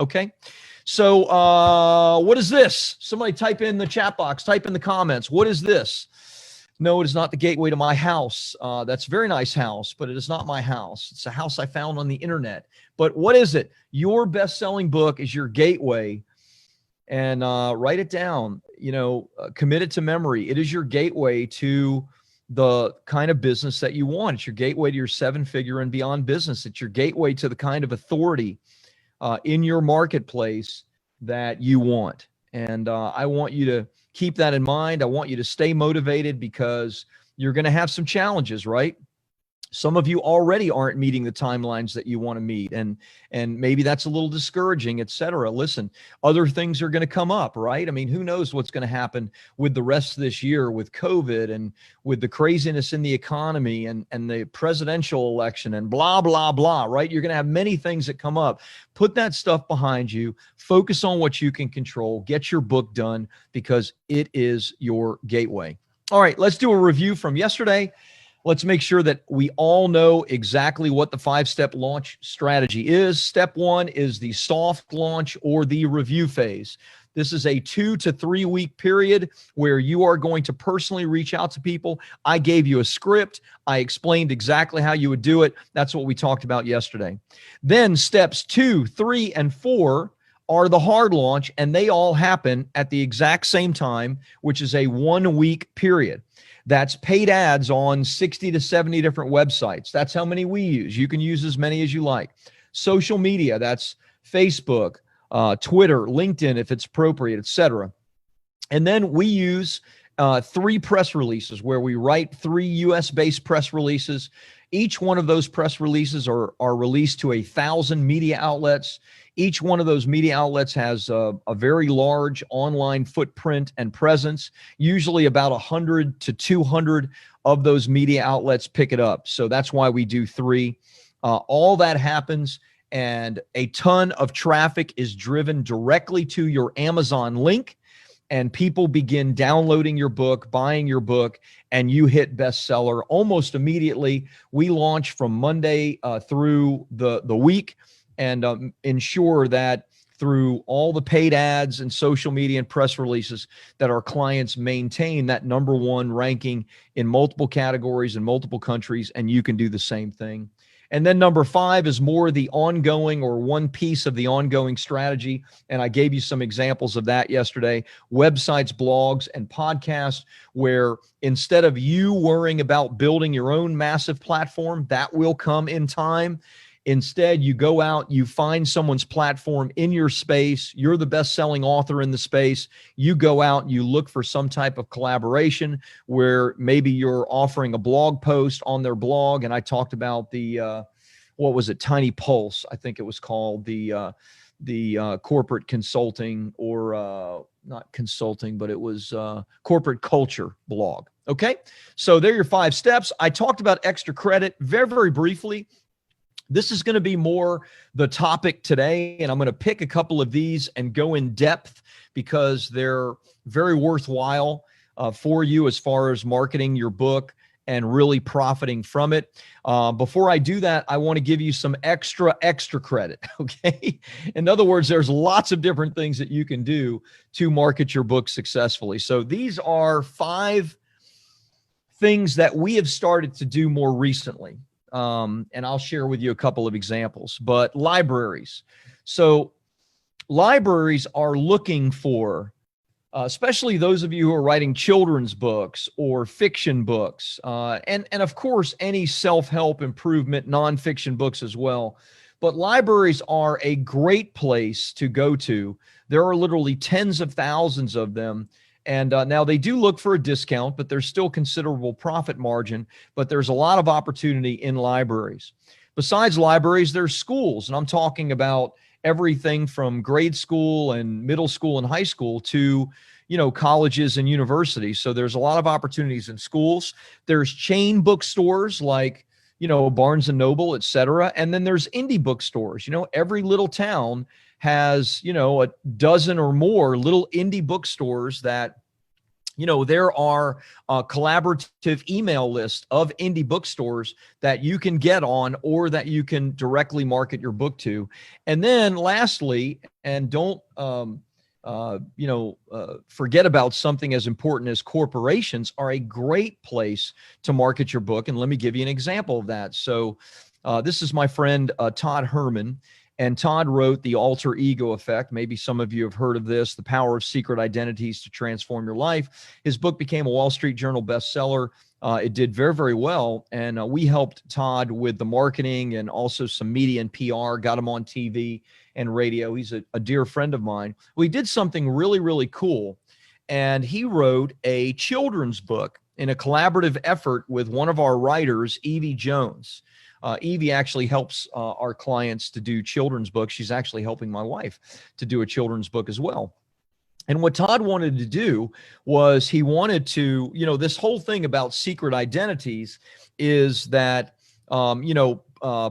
Okay. So what is this? Somebody type in the chat box, type in the comments. What is this? No, it is not the gateway to my house. That's a very nice house, but it is not my house. It's a house I found on the internet. But what is it? Your best-selling book is your gateway. And write it down, commit it to memory. It is your gateway to the kind of business that you want. It's your gateway to your 7-figure and beyond business. It's your gateway to the kind of authority in your marketplace that you want. And I want you to keep that in mind. I want you to stay motivated because you're going to have some challenges, right? Some of you already aren't meeting the timelines that you want to meet, and maybe that's a little discouraging, et cetera. Listen, other things are going to come up, right? I mean, who knows what's going to happen with the rest of this year with COVID and with the craziness in the economy and the presidential election and blah, blah, blah, right? You're going to have many things that come up. Put that stuff behind you. Focus on what you can control. Get your book done because it is your gateway. All right, let's do a review from yesterday. Let's make sure that we all know exactly what the 5-step launch strategy is. Step 1 is the soft launch or the review phase. This is a 2 to 3 week period where you are going to personally reach out to people. I gave you a script. I explained exactly how you would do it. That's what we talked about yesterday. Then steps 2, 3, and 4 are the hard launch, and they all happen at the exact same time, which is a 1 week period. That's paid ads on 60 to 70 different websites. That's how many we use. You can use as many as you like. Social media, that's Facebook, Twitter, LinkedIn, if it's appropriate, etc. And then we use 3 press releases where we write 3 US-based press releases. Each one of those press releases are released to 1,000 media outlets. Each one of those media outlets has a very large online footprint and presence. Usually about 100 to 200 of those media outlets pick it up. So that's why we do 3. All that happens, and a ton of traffic is driven directly to your Amazon link, and people begin downloading your book, buying your book, and you hit bestseller almost immediately. We launch from Monday through the week, and ensure that through all the paid ads and social media and press releases that our clients maintain that #1 ranking in multiple categories in multiple countries, and you can do the same thing. And then number 5 is more the ongoing, or one piece of the ongoing strategy. And I gave you some examples of that yesterday. Websites, blogs, and podcasts, where instead of you worrying about building your own massive platform, that will come in time. Instead, you go out, you find someone's platform in your space. You're the best-selling author in the space. You go out, you look for some type of collaboration where maybe you're offering a blog post on their blog. And I talked about the, what was it? Tiny Pulse, I think it was called, the corporate consulting, or not consulting, but it was corporate culture blog. Okay. So there are your 5 steps. I talked about extra credit very, very briefly. This is going to be more the topic today, and I'm going to pick a couple of these and go in depth because they're very worthwhile for you as far as marketing your book and really profiting from it. Before I do that, I want to give you some extra credit, okay? In other words, there's lots of different things that you can do to market your book successfully. So these are 5 things that we have started to do more recently. And I'll share with you a couple of examples. But libraries. So libraries are looking for, especially those of you who are writing children's books or fiction books, and of course, any self-help improvement, nonfiction books as well. But libraries are a great place to go to. There are literally tens of thousands of them. And now they do look for a discount, but there's still considerable profit margin. But there's a lot of opportunity in libraries. Besides libraries, there's schools. And I'm talking about everything from grade school and middle school and high school to, colleges and universities. So there's a lot of opportunities in schools. There's chain bookstores like, Barnes and Noble, et cetera. And then there's indie bookstores. Every little town has, a dozen or more little indie bookstores that, there are collaborative email lists of indie bookstores that you can get on or that you can directly market your book to. And then lastly, and don't, forget about something as important as corporations are a great place to market your book. And let me give you an example of that. So this is my friend, Todd Herman. And Todd wrote The Alter Ego Effect. Maybe some of you have heard of this, The Power of Secret Identities to Transform Your Life. His book became a Wall Street Journal bestseller. It did very, very well. And we helped Todd with the marketing and also some media and PR, got him on TV and radio. He's a dear friend of mine. We did something really, really cool. And he wrote a children's book in a collaborative effort with one of our writers, Evie Jones. Evie actually helps our clients to do children's books. She's actually helping my wife to do a children's book as well. And what Todd wanted to do was he wanted to, this whole thing about secret identities is that,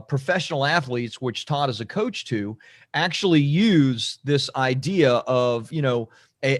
professional athletes, which Todd is a coach to, actually use this idea of,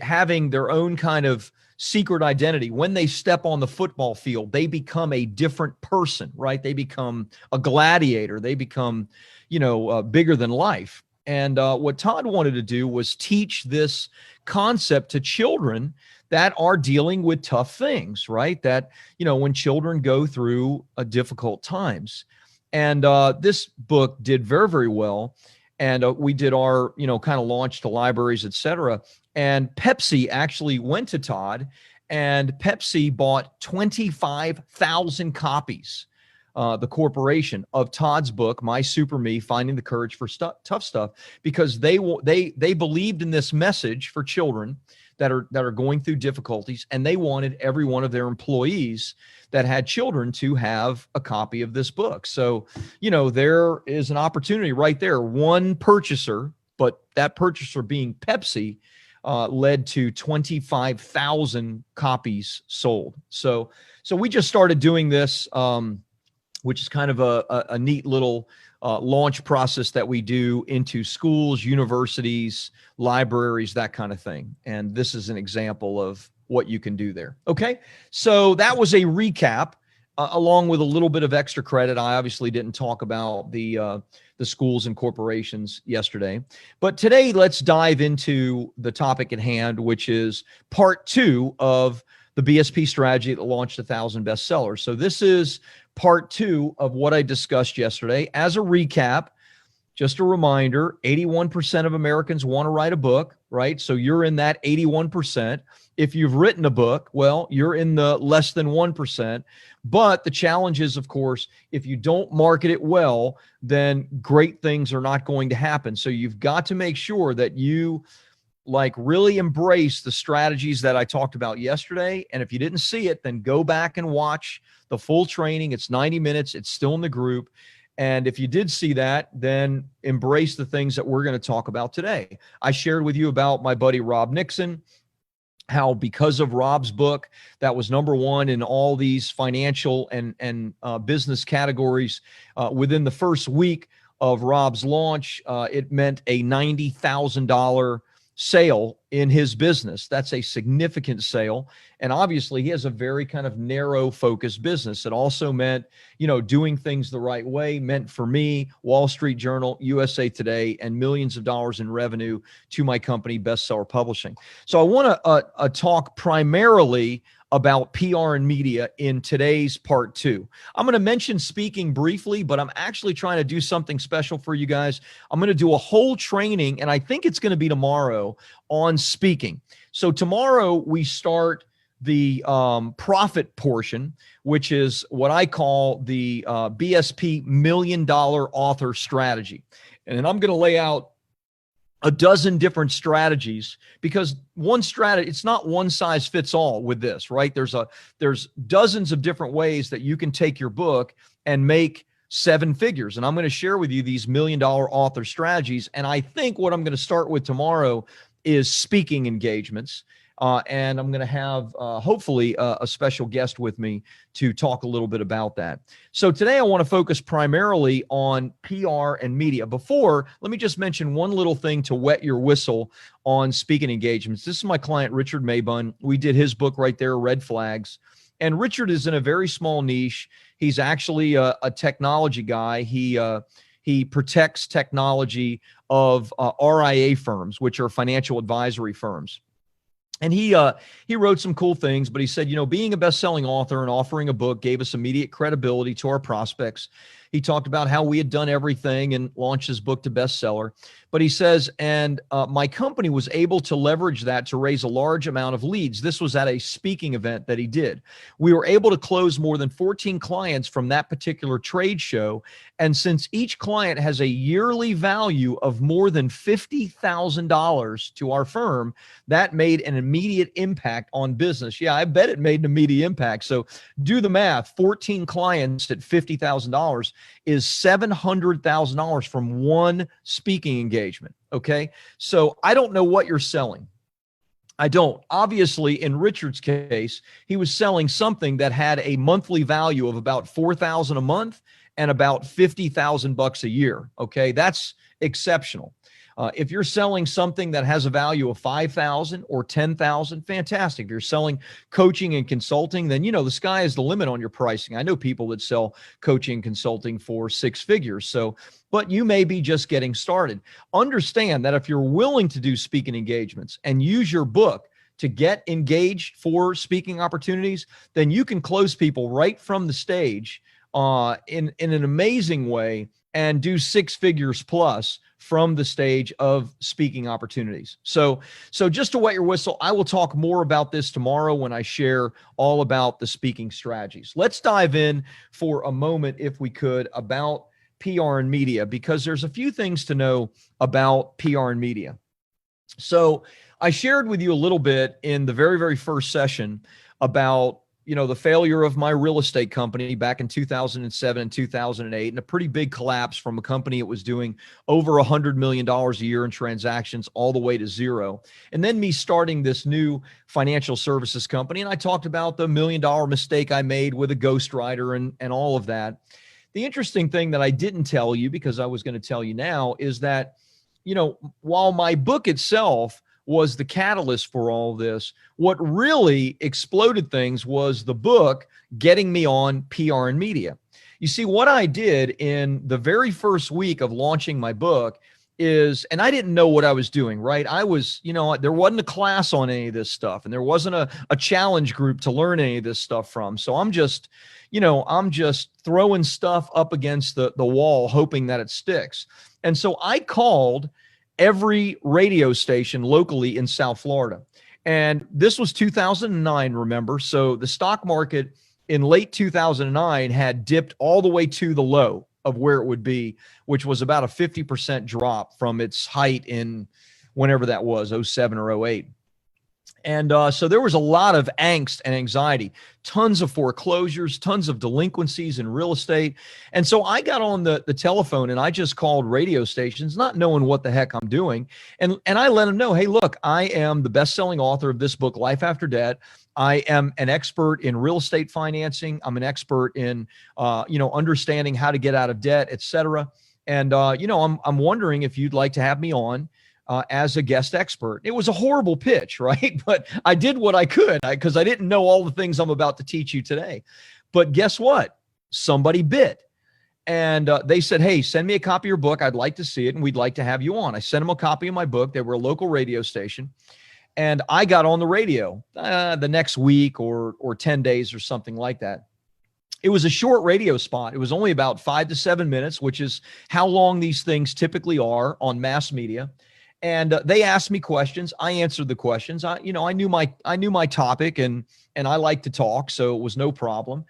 having their own kind of secret identity. When they step on the football field, they become a different person, right? They become a gladiator. They become, bigger than life. And what Todd wanted to do was teach this concept to children that are dealing with tough things, right? That, when children go through difficult times. And this book did very, very well. And we did our, kind of launch to libraries, et cetera. And Pepsi actually went to Todd, and Pepsi bought 25,000 copies, the corporation, of Todd's book, My Super Me, Finding the Courage for Tough Stuff, because they believed in this message for children that are going through difficulties, and they wanted every one of their employees that had children to have a copy of this book. So, there is an opportunity right there. One purchaser, but that purchaser being Pepsi, led to 25,000 copies sold. So we just started doing this, which is kind of a neat little launch process that we do into schools, universities, libraries, that kind of thing. And this is an example of what you can do there. Okay, so that was a recap, along with a little bit of extra credit. I obviously didn't talk about the schools and corporations yesterday, but today let's dive into the topic at hand, which is part 2 of the BSP strategy that launched 1,000 bestsellers. So this is part 2 of what I discussed yesterday. As a recap, just a reminder, 81% of Americans want to write a book, right? So you're in that 81%. If you've written a book, well, you're in the less than 1%. But the challenge is, of course, if you don't market it well, then great things are not going to happen. So you've got to make sure that you really embrace the strategies that I talked about yesterday. And if you didn't see it, then go back and watch the full training. It's 90 minutes. It's still in the group. And if you did see that, then embrace the things that we're going to talk about today. I shared with you about my buddy, Rob Nixon, how because of Rob's book, that was #1 in all these financial and business categories. Within the first week of Rob's launch, it meant a $90,000 sale in his business. That's a significant sale. And obviously he has a very kind of narrow focused business. It also meant, doing things the right way, meant for me, Wall Street Journal, USA Today, and millions of dollars in revenue to my company, Bestseller Publishing. So I want to talk primarily about PR and media in today's part 2. I'm going to mention speaking briefly, but I'm actually trying to do something special for you guys. I'm going to do a whole training, and I think it's going to be tomorrow, on speaking. So tomorrow we start the profit portion, which is what I call the BSP $1 Million Author Strategy. And then I'm going to lay out a dozen different strategies, because one strategy, it's not one size fits all with this, right? There's dozens of different ways that you can take your book and make 7 figures. And I'm going to share with you these $1 Million Author strategies. And I think what I'm going to start with tomorrow is speaking engagements. And I'm going to have hopefully a special guest with me to talk a little bit about that. So today I want to focus primarily on PR and media. Before, let me just mention one little thing to wet your whistle on speaking engagements. This is my client, Richard Maybun. We did his book right there, Red Flags. And Richard is in a very small niche. He's actually a technology guy. He protects technology of RIA firms, which are financial advisory firms. And he wrote some cool things, but he said, being a best-selling author and offering a book gave us immediate credibility to our prospects. He talked about how we had done everything and launched his book to bestseller. But he says, and my company was able to leverage that to raise a large amount of leads. This was at a speaking event that he did. We were able to close more than 14 clients from that particular trade show. And since each client has a yearly value of more than $50,000 to our firm, that made an immediate impact on business. Yeah, I bet it made an immediate impact. So do the math. 14 clients at $50,000 is $700,000 from one speaking engagement. Okay. So I don't know what you're selling. I don't. Obviously, in Richard's case, he was selling something that had a monthly value of about $4,000 a month and about $50,000 a year. Okay. That's exceptional. If you're selling something that has a value of $5,000 or $10,000, fantastic. If you're selling coaching and consulting, then, the sky is the limit on your pricing. I know people that sell coaching and consulting for six figures. So, but you may be just getting started. Understand that if you're willing to do speaking engagements and use your book to get engaged for speaking opportunities, then you can close people right from the stage in an amazing way and do six figures plus from the stage of speaking opportunities. So just to wet your whistle, I will talk more about this tomorrow when I share all about the speaking strategies. Let's dive in for a moment, if we could, about PR and media, because there's a few things to know about PR and media. So I shared with you a little bit in the very, very first session about the failure of my real estate company back in 2007 and 2008, and a pretty big collapse from a company that was doing over $100 million a year in transactions all the way to zero. And then me starting this new financial services company. And I talked about the $1 million mistake I made with a ghostwriter and all of that. The interesting thing that I didn't tell you, because I was going to tell you now, is that, while my book itself was the catalyst for all this, what really exploded things was the book getting me on PR and media. You see, what I did in the very first week of launching my book is, and I didn't know what I was doing, right? I was, there wasn't a class on any of this stuff, and there wasn't a challenge group to learn any of this stuff from. So I'm just throwing stuff up against the wall, hoping that it sticks. And so I called every radio station locally in South Florida. And this was 2009, remember? So the stock market in late 2009 had dipped all the way to the low of where it would be, which was about a 50% drop from its height in whenever that was, 07 or 08. And so there was a lot of angst and anxiety, tons of foreclosures, tons of delinquencies in real estate. And so I got on the telephone and I just called radio stations, not knowing what the heck I'm doing. And I let them know, hey, look, I am the best-selling author of this book, Life After Debt. I am an expert in real estate financing. I'm an expert in, understanding how to get out of debt, et cetera. And, I'm wondering if you'd like to have me on as a guest expert. It was a horrible pitch, right? But I did what I could because I didn't know all the things I'm about to teach you today. But guess what? Somebody bit. And they said, hey, send me a copy of your book. I'd like to see it, and we'd like to have you on. I sent them a copy of my book. They were a local radio station. And I got on the radio the next week or 10 days or something like that. It was a short radio spot. It was only about 5 to 7 minutes, which is how long these things typically are on mass media. And they asked me questions. I answered the questions. I knew my topic, and I like to talk, so it was no problem.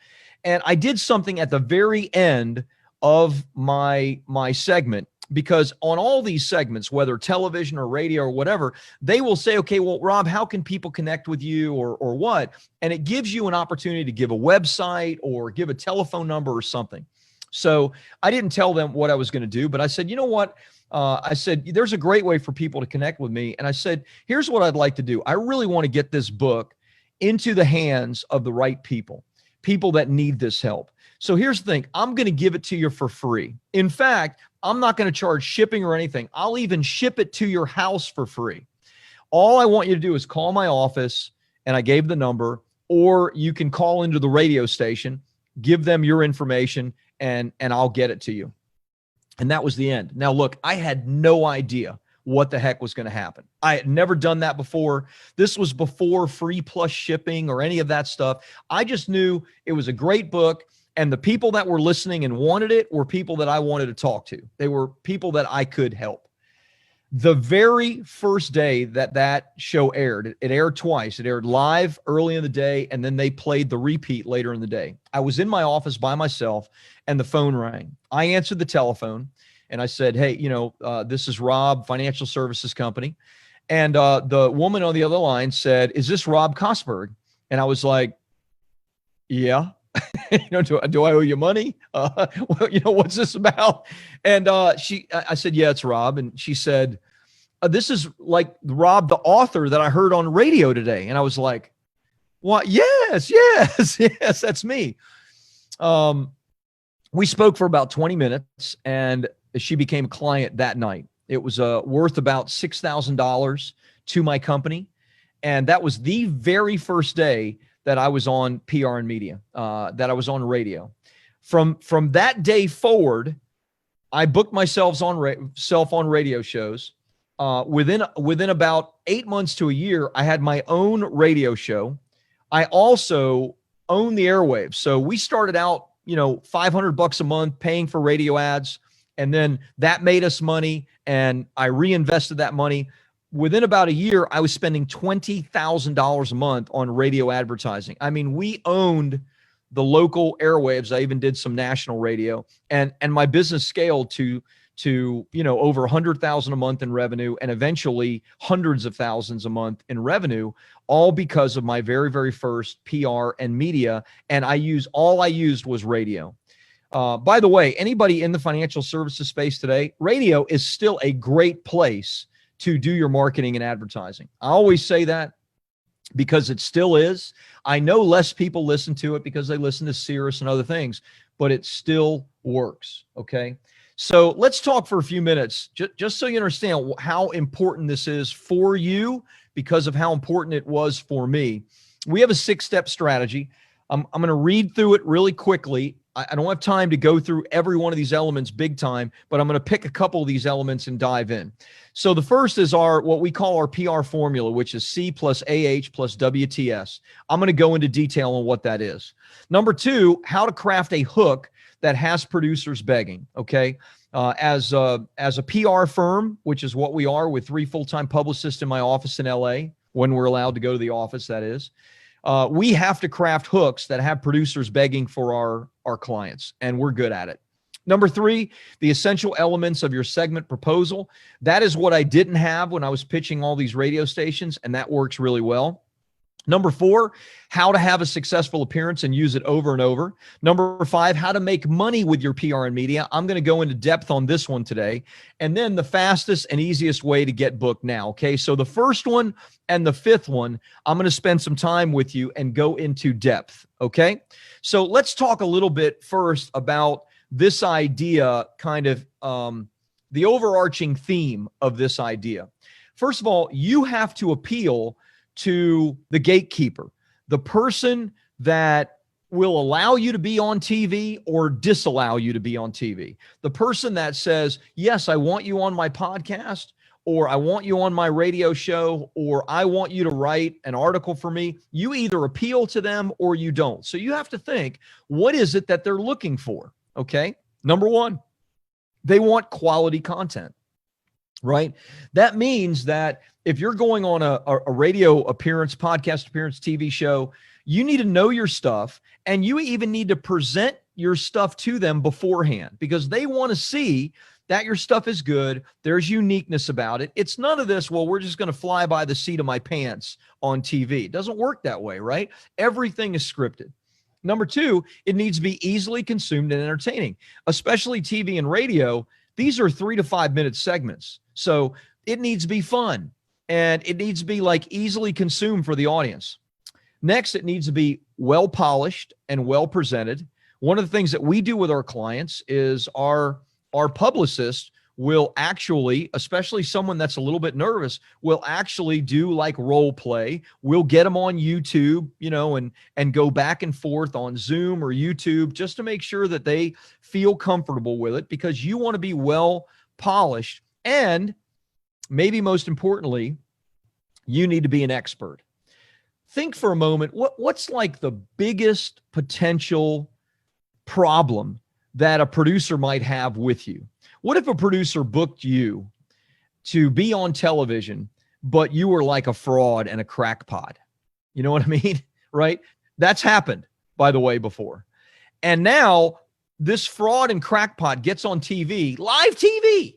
And I did something at the very end of my segment, because on all these segments, whether television or radio or whatever, they will say, okay, well, Rob, how can people connect with you or what? And it gives you an opportunity to give a website or give a telephone number or something. So I didn't tell them what I was going to do, but I said, you know what? I said, there's a great way for people to connect with me. And I said, here's what I'd like to do. I really want to get this book into the hands of the right people, people that need this help. So here's the thing. I'm going to give it to you for free. In fact, I'm not going to charge shipping or anything. I'll even ship it to your house for free. All I want you to do is call my office, and I gave the number, or you can call into the radio station, give them your information, and I'll get it to you. And that was the end. Now, look, I had no idea what the heck was going to happen. I had never done that before. This was before free plus shipping or any of that stuff. I just knew it was a great book, and the people that were listening and wanted it were people that I wanted to talk to. They were people that I could help. The very first day that show aired, it aired twice. It aired live early in the day, and then they played the repeat later in the day. I was in my office by myself, and the phone rang. I answered the telephone, and I said, hey, this is Rob, Financial Services Company. And the woman on the other line said, is this Rob Kosberg? And I was like, yeah. Do I owe you money? What's this about? And I said, yeah, it's Rob. And she said, this is like Rob, the author that I heard on radio today. And I was like, what? Yes, that's me. We spoke for about 20 minutes, and she became a client that night. It was worth about $6,000 to my company. And that was the very first day that I was on PR and media, that I was on radio. From that day forward, I booked myself on radio shows. Within about 8 months to a year, I had my own radio show. I also own the airwaves. So we started out, $500 a month paying for radio ads. And then that made us money, and I reinvested that money. Within about a year, I was spending $20,000 a month on radio advertising. I mean, we owned the local airwaves. I even did some national radio, and my business scaled to over 100,000 a month in revenue, and eventually hundreds of thousands a month in revenue, all because of my very, very first PR and media. And all I used was radio. By the way, anybody in the financial services space today, radio is still a great place to do your marketing and advertising. I always say that because it still is. I know less people listen to it because they listen to Sirius and other things, but it still works. Okay. So let's talk for a few minutes, just so you understand how important this is for you, because of how important it was for me. We have a 6-step strategy. I'm going to read through it really quickly. I don't have time to go through every one of these elements big time, but I'm going to pick a couple of these elements and dive in. So the first is what we call our PR formula, which is C plus AH plus WTS. I'm going to go into detail on what that is. Number 2, how to craft a hook that has producers begging. Okay. As a PR firm, which is what we are, with 3 full-time publicists in my office in LA, when we're allowed to go to the office, that is. We have to craft hooks that have producers begging for our clients, and we're good at it. Number 3, the essential elements of your segment proposal. That is what I didn't have when I was pitching all these radio stations, and that works really well. Number 4, how to have a successful appearance and use it over and over. Number 5, how to make money with your PR and media. I'm going to go into depth on this one today. And then the fastest and easiest way to get booked now. Okay. So the first one and the 5th one, I'm going to spend some time with you and go into depth. Okay. So let's talk a little bit first about this idea, kind of the overarching theme of this idea. First of all, you have to appeal to the gatekeeper, the person that will allow you to be on TV or disallow you to be on TV. The person that says, yes, I want you on my podcast, or I want you on my radio show, or I want you to write an article for me. You either appeal to them or you don't. So you have to think, what is it that they're looking for? Okay. Number 1, they want quality content, right? That means that if you're going on a radio appearance, podcast appearance, TV show, you need to know your stuff, and you even need to present your stuff to them beforehand, because they want to see that your stuff is good. There's uniqueness about it. It's none of this, well, we're just going to fly by the seat of my pants on TV. It doesn't work that way, right? Everything is scripted. Number two, it needs to be easily consumed and entertaining, especially TV and radio. These are 3 to 5 minute segments. So it needs to be fun and it needs to be like easily consumed for the audience. Next, it needs to be well polished and well presented. One of the things that we do with our clients is our publicist will actually, especially someone that's a little bit nervous, will actually do like role play. We'll get them on YouTube, and go back and forth on Zoom or YouTube just to make sure that they feel comfortable with it, because you want to be well polished. And maybe most importantly, you need to be an expert. Think for a moment, what's like the biggest potential problem that a producer might have with you? What if a producer booked you to be on television, but you were like a fraud and a crackpot? You know what I mean? Right? That's happened, by the way, before. And now this fraud and crackpot gets on TV, live TV,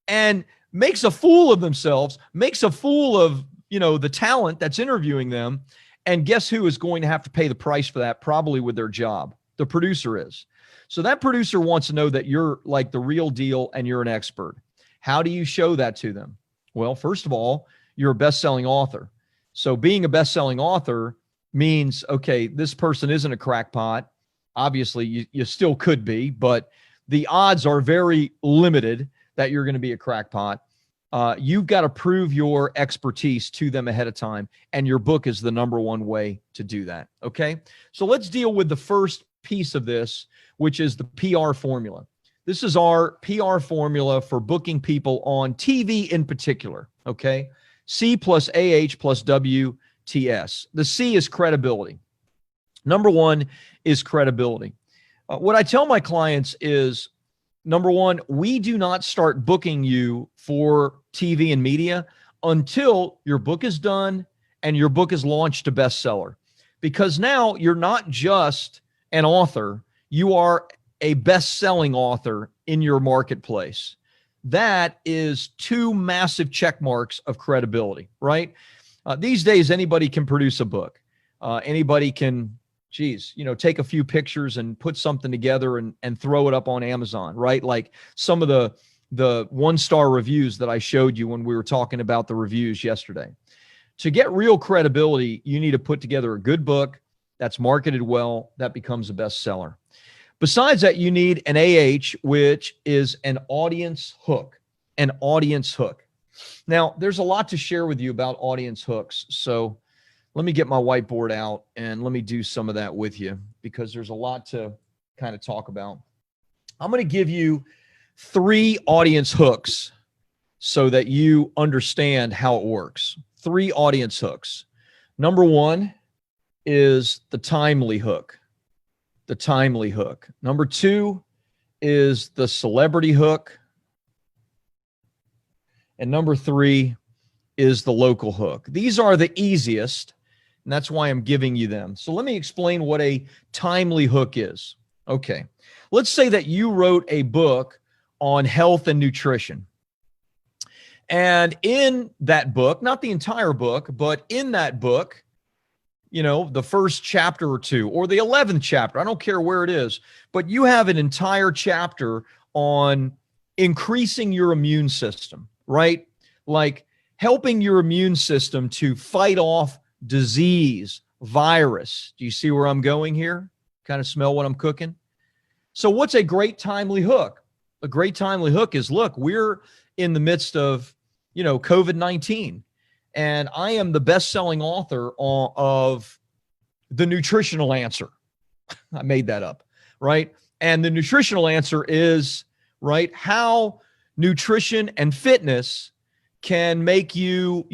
and makes a fool of themselves, makes a fool of the talent that's interviewing them. And guess who is going to have to pay the price for that? Probably with their job. The producer is. So that producer wants to know that you're like the real deal and you're an expert. How do you show that to them? Well, first of all, you're a best-selling author. So being a best-selling author means, okay, this person isn't a crackpot. Obviously, you still could be, but the odds are very limited that you're going to be a crackpot. You've got to prove your expertise to them ahead of time, and your book is the number one way to do that, okay? So let's deal with the first piece of this, which is the PR formula. This is our PR formula for booking people on TV in particular, okay? C plus AH plus WTS. The C is credibility. Number one is credibility. What I tell my clients is, number one, we do not start booking you for TV and media until your book is done and your book is launched to bestseller. Because now you're not just an author, you are a best-selling author in your marketplace. That is 2 massive check marks of credibility, right? These days, anybody can produce a book. Anybody can, take a few pictures and put something together and throw it up on Amazon, right? Like some of the 1-star reviews that I showed you when we were talking about the reviews yesterday. To get real credibility, you need to put together a good book that's marketed well, that becomes a bestseller. Besides that, you need an AH, which is an audience hook, an audience hook. Now, there's a lot to share with you about audience hooks. So let me get my whiteboard out and let me do some of that with you, because there's a lot to kind of talk about. I'm going to give you 3 audience hooks so that you understand how it works. 3 audience hooks. Number 1 is the timely hook. The timely hook. Number 2 is the celebrity hook. And number 3 is the local hook. These are the easiest, and that's why I'm giving you them. So let me explain what a timely hook is. Okay. Let's say that you wrote a book on health and nutrition. And in that book, not the entire book, but in that book, the first chapter or 2, or the 11th chapter, I don't care where it is, but you have an entire chapter on increasing your immune system, right? Like helping your immune system to fight off disease, virus. Do you see where I'm going here? Kind of smell what I'm cooking? So what's a great timely hook? A great timely hook is, look, we're in the midst of, COVID-19. And I am the best-selling author of The Nutritional Answer. I made that up, right? And the nutritional answer is, right, how nutrition and fitness can make you,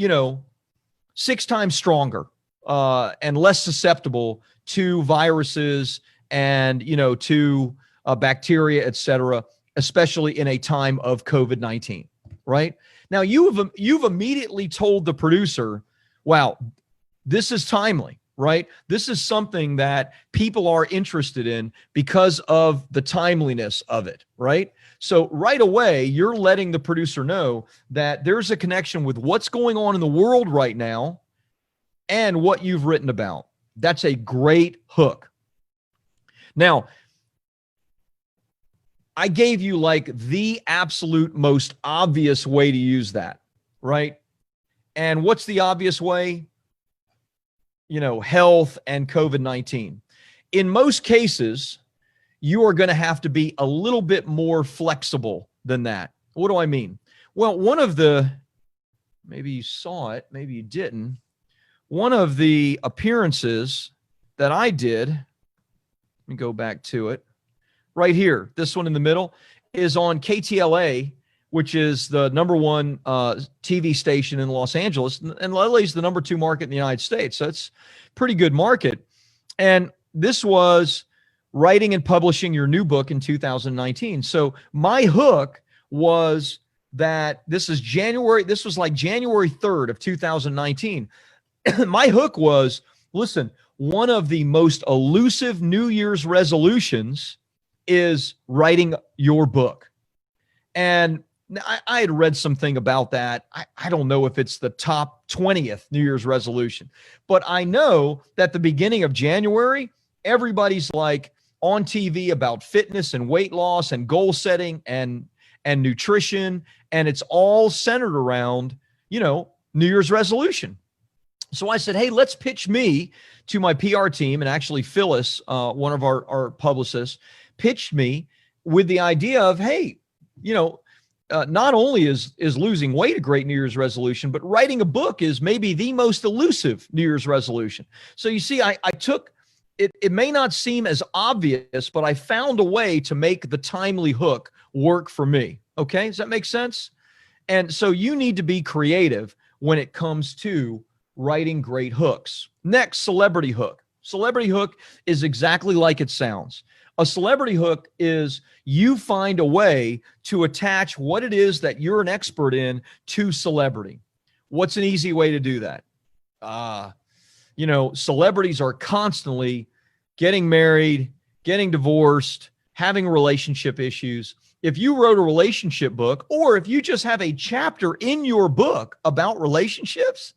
6 times stronger and less susceptible to viruses and, to bacteria, et cetera, especially in a time of COVID-19, right? Now, you've immediately told the producer, wow, this is timely, right? This is something that people are interested in because of the timeliness of it, right? So right away, you're letting the producer know that there's a connection with what's going on in the world right now and what you've written about. That's a great hook. Now, I gave you like the absolute most obvious way to use that, right? And what's the obvious way? Health and COVID-19. In most cases, you are going to have to be a little bit more flexible than that. What do I mean? Well, maybe you saw it, maybe you didn't. One of the appearances that I did, let me go back to it. Right here, this one in the middle is on KTLA, which is the number one TV station in Los Angeles. And LA is the number 2 market in the United States. So it's a pretty good market. And this was writing and publishing your new book in 2019. So my hook was that this was like January 3rd of 2019. My hook was, listen, one of the most elusive New Year's resolutions is writing your book. And I had read something about that. I don't know if it's the top 20th New Year's resolution, but I know that the beginning of January, everybody's like on TV about fitness and weight loss and goal setting and nutrition. And it's all centered around, New Year's resolution. So I said, hey, let's pitch me to my PR team. And actually Phyllis, one of our publicists, pitched me with the idea of, hey, not only is losing weight a great New Year's resolution, but writing a book is maybe the most elusive New Year's resolution. So you see, I took it. It may not seem as obvious, but I found a way to make the timely hook work for me. Okay, does that make sense? And so you need to be creative when it comes to writing great hooks. Next, celebrity hook. Celebrity hook is exactly like it sounds. A celebrity hook is you find a way to attach what it is that you're an expert in to celebrity. What's an easy way to do that? Celebrities are constantly getting married, getting divorced, having relationship issues. If you wrote a relationship book, or if you just have a chapter in your book about relationships,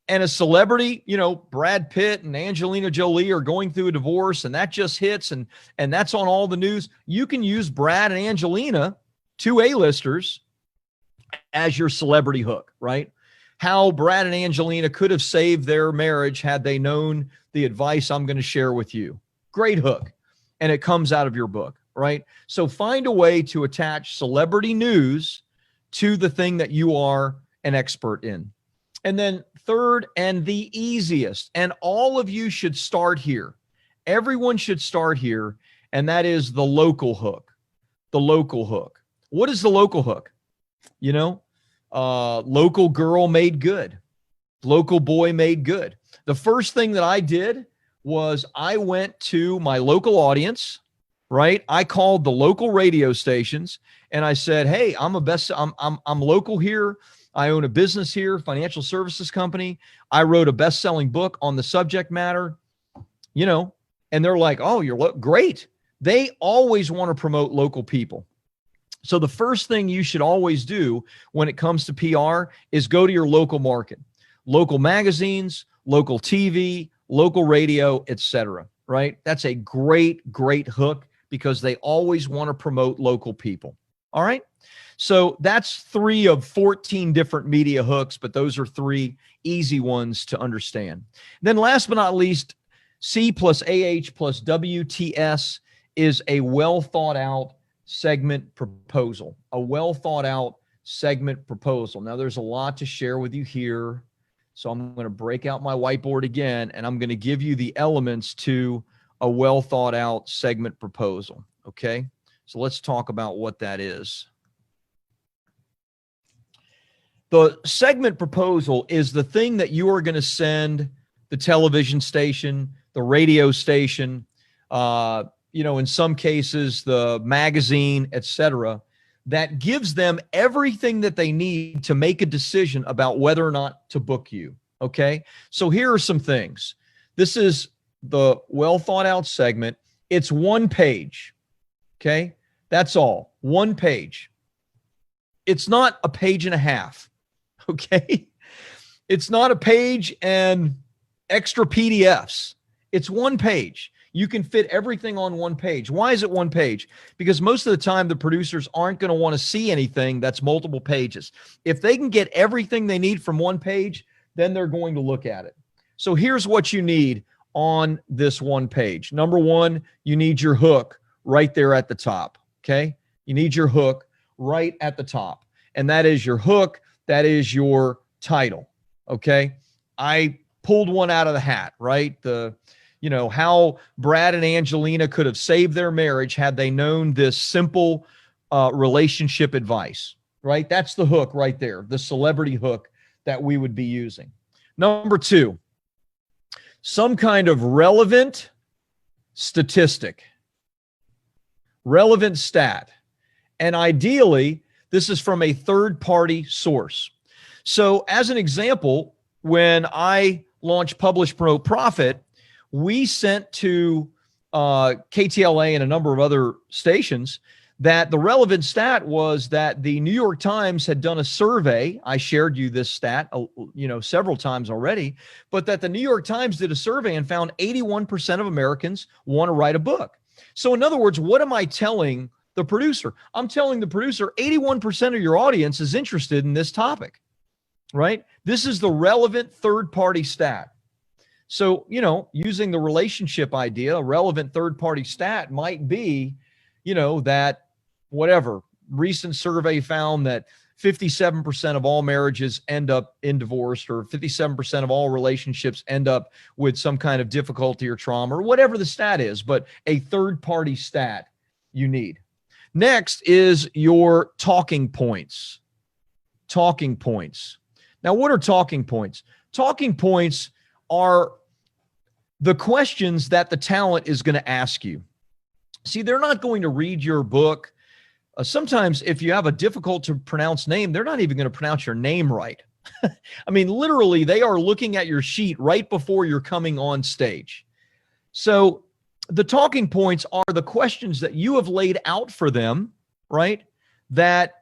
and a celebrity, Brad Pitt and Angelina Jolie are going through a divorce, and that just hits and that's on all the news, you can use Brad and Angelina, 2 A-listers, as your celebrity hook, right? How Brad and Angelina could have saved their marriage had they known the advice I'm going to share with you. Great hook. And it comes out of your book, right? So find a way to attach celebrity news to the thing that you are an expert in. And then third, and the easiest, and all of you should start here. Everyone should start here, and that is the local hook. The local hook. What is the local hook? Local girl made good. Local boy made good. The first thing that I did was I went to my local audience, right? I called the local radio stations and I said, hey, I'm local here. I own a business here, financial services company. I wrote a best-selling book on the subject matter, and they're like, oh, you're great. They always want to promote local people. So the first thing you should always do when it comes to PR is go to your local market, local magazines, local TV, local radio, etc. Right? That's a great, great hook because they always want to promote local people. All right. So that's 3 of 14 different media hooks, but those are 3 easy ones to understand. Then last but not least, C plus AH plus WTS is a well thought out segment proposal, a well thought out segment proposal. Now there's a lot to share with you here. So I'm going to break out my whiteboard again, and I'm going to give you the elements to a well thought out segment proposal. Okay. So let's talk about what that is. The segment proposal is the thing that you are going to send the television station, the radio station, in some cases, the magazine, etc., that gives them everything that they need to make a decision about whether or not to book you. Okay. So here are some things. This is the well thought out segment. It's 1 page. Okay. That's all. 1 page. It's not a page and a half. Okay. It's not a page and extra PDFs. It's 1 page. You can fit everything on one page. Why is it one page? Because most of the time, the producers aren't going to want to see anything that's multiple pages. If they can get everything they need from one page, then they're going to look at it. So here's what you need on this one page. Number one, you need your hook right there at the top, okay? You need your hook right at the top. And that is your hook. That is your title, okay? I pulled one out of the hat, right? How Brad and Angelina could have saved their marriage had they known this simple relationship advice, right? That's the hook right there, the celebrity hook that we would be using. Number two, some kind of relevant statistic, relevant stat. And ideally, this is from a third-party source. So as an example, when I launched Publish, Promote, Profit, we sent to KTLA and a number of other stations that the relevant stat was that the New York Times had done a survey. I shared you this stat, several times already, but that the New York Times did a survey and found 81% of Americans want to write a book. So in other words, what am I telling the producer? I'm telling the producer 81% of your audience is interested in this topic, right? This is the relevant third-party stat. So, using the relationship idea, a relevant third-party stat might be, that whatever recent survey found that 57% of all marriages end up in divorce, or 57% of all relationships end up with some kind of difficulty or trauma, or whatever the stat is, but a third-party stat you need. Next is your talking points. Talking points. Now, what are talking points? Talking points are the questions that the talent is going to ask you. See, they're not going to read your book. Sometimes if you have a difficult to pronounce name, they're not even going to pronounce your name right. I mean, literally, they are looking at your sheet right before you're coming on stage. So the talking points are the questions that you have laid out for them, right? That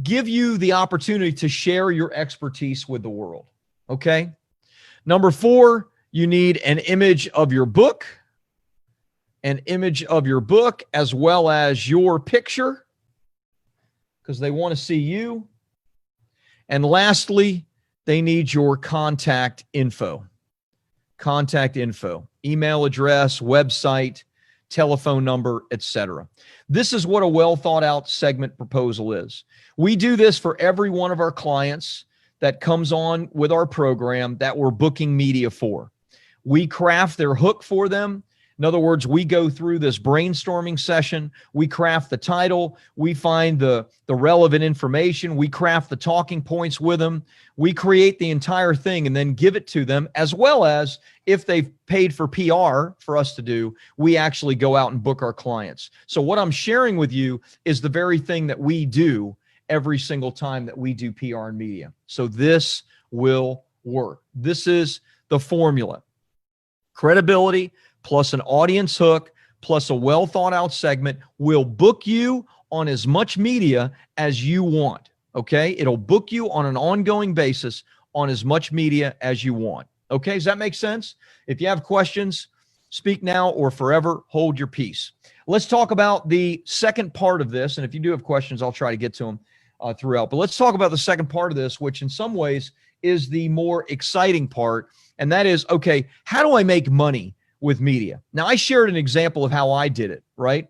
give you the opportunity to share your expertise with the world, okay? Number four, you need an image of your book, as well as your picture, because they want to see you. And lastly, they need your contact info, email address, website, telephone number, etc. This is what a well thought out segment proposal is. We do this for every one of our clients that comes on with our program that we're booking media for. We craft their hook for them. In other words, we go through this brainstorming session. We craft the title. We find the relevant information. We craft the talking points with them. We create the entire thing and then give it to them, as well as if they've paid for PR for us to do, we actually go out and book our clients. So what I'm sharing with you is the very thing that we do every single time that we do PR and media. So this will work. This is the formula. Credibility plus an audience hook plus a well thought out segment will book you on as much media as you want. Okay. It'll book you on an ongoing basis on as much media as you want. Okay. Does that make sense? If you have questions, speak now or forever hold your peace. Let's talk about the second part of this. And if you do have questions, I'll try to get to them throughout. But let's talk about the second part of this, which in some ways is the more exciting part. And that is, okay, how do I make money with media? Now, I shared an example of how I did it, right?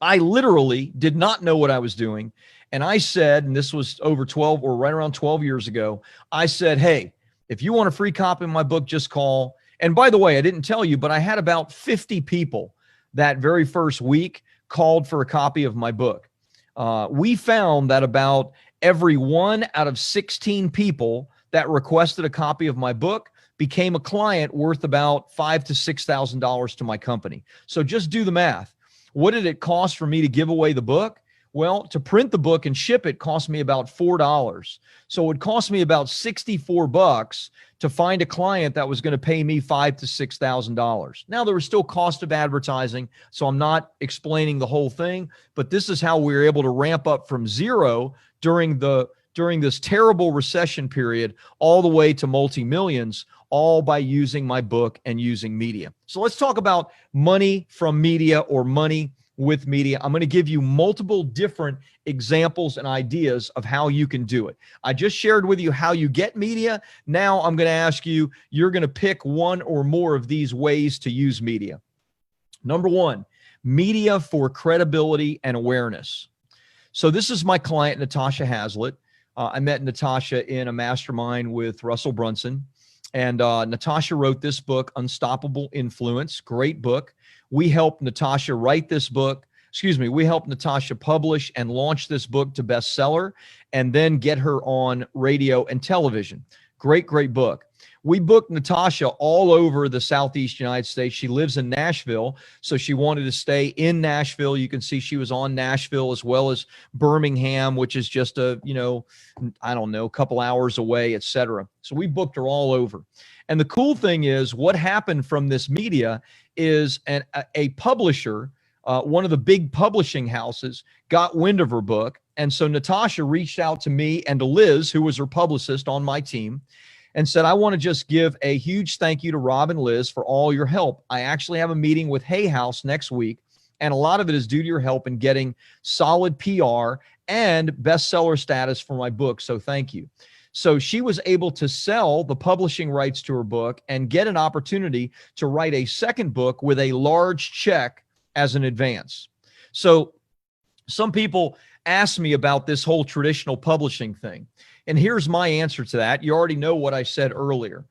I literally did not know what I was doing. And I said, and this was over 12 or right around 12 years ago, I said, hey, if you want a free copy of my book, just call. And by the way, I didn't tell you, but I had about 50 people that very first week called for a copy of my book. We found that about every 1 out of 16 people that requested a copy of my book became a client worth about $5,000 to $6,000 to my company. So just do the math. What did it cost for me to give away the book? Well, to print the book and ship it cost me about $4. So it would cost me about $64 to find a client that was going to pay me $5,000 to $6,000. Now, there was still cost of advertising, so I'm not explaining the whole thing, but this is how we were able to ramp up from zero during this terrible recession period all the way to multi-millions, all by using my book and using media. So let's talk about money from media or money with media. I'm going to give you multiple different examples and ideas of how you can do it. I just shared with you how you get media. Now I'm going to ask you, you're going to pick one or more of these ways to use media. Number one, media for credibility and awareness. So this is my client, Natasha Hazlitt. I met Natasha in a mastermind with Russell Brunson. And Natasha wrote this book, Unstoppable Influence. Great book. We helped Natasha write this book. We helped Natasha publish and launch this book to bestseller and then get her on radio and television. Great, great book. We booked Natasha all over the Southeast United States. She lives in Nashville, so she wanted to stay in Nashville. You can see she was on Nashville as well as Birmingham, which is just a couple hours away, etc. So we booked her all over. And the cool thing is what happened from this media is a publisher, one of the big publishing houses, got wind of her book. And so Natasha reached out to me and to Liz, who was her publicist on my team, and said, I want to just give a huge thank you to Rob and Liz for all your help. I actually have a meeting with Hay House next week, and a lot of it is due to your help in getting solid PR and bestseller status for my book, so thank you. So she was able to sell the publishing rights to her book and get an opportunity to write a second book with a large check as an advance. So some people ask me about this whole traditional publishing thing. And here's my answer to that. You already know what I said earlier.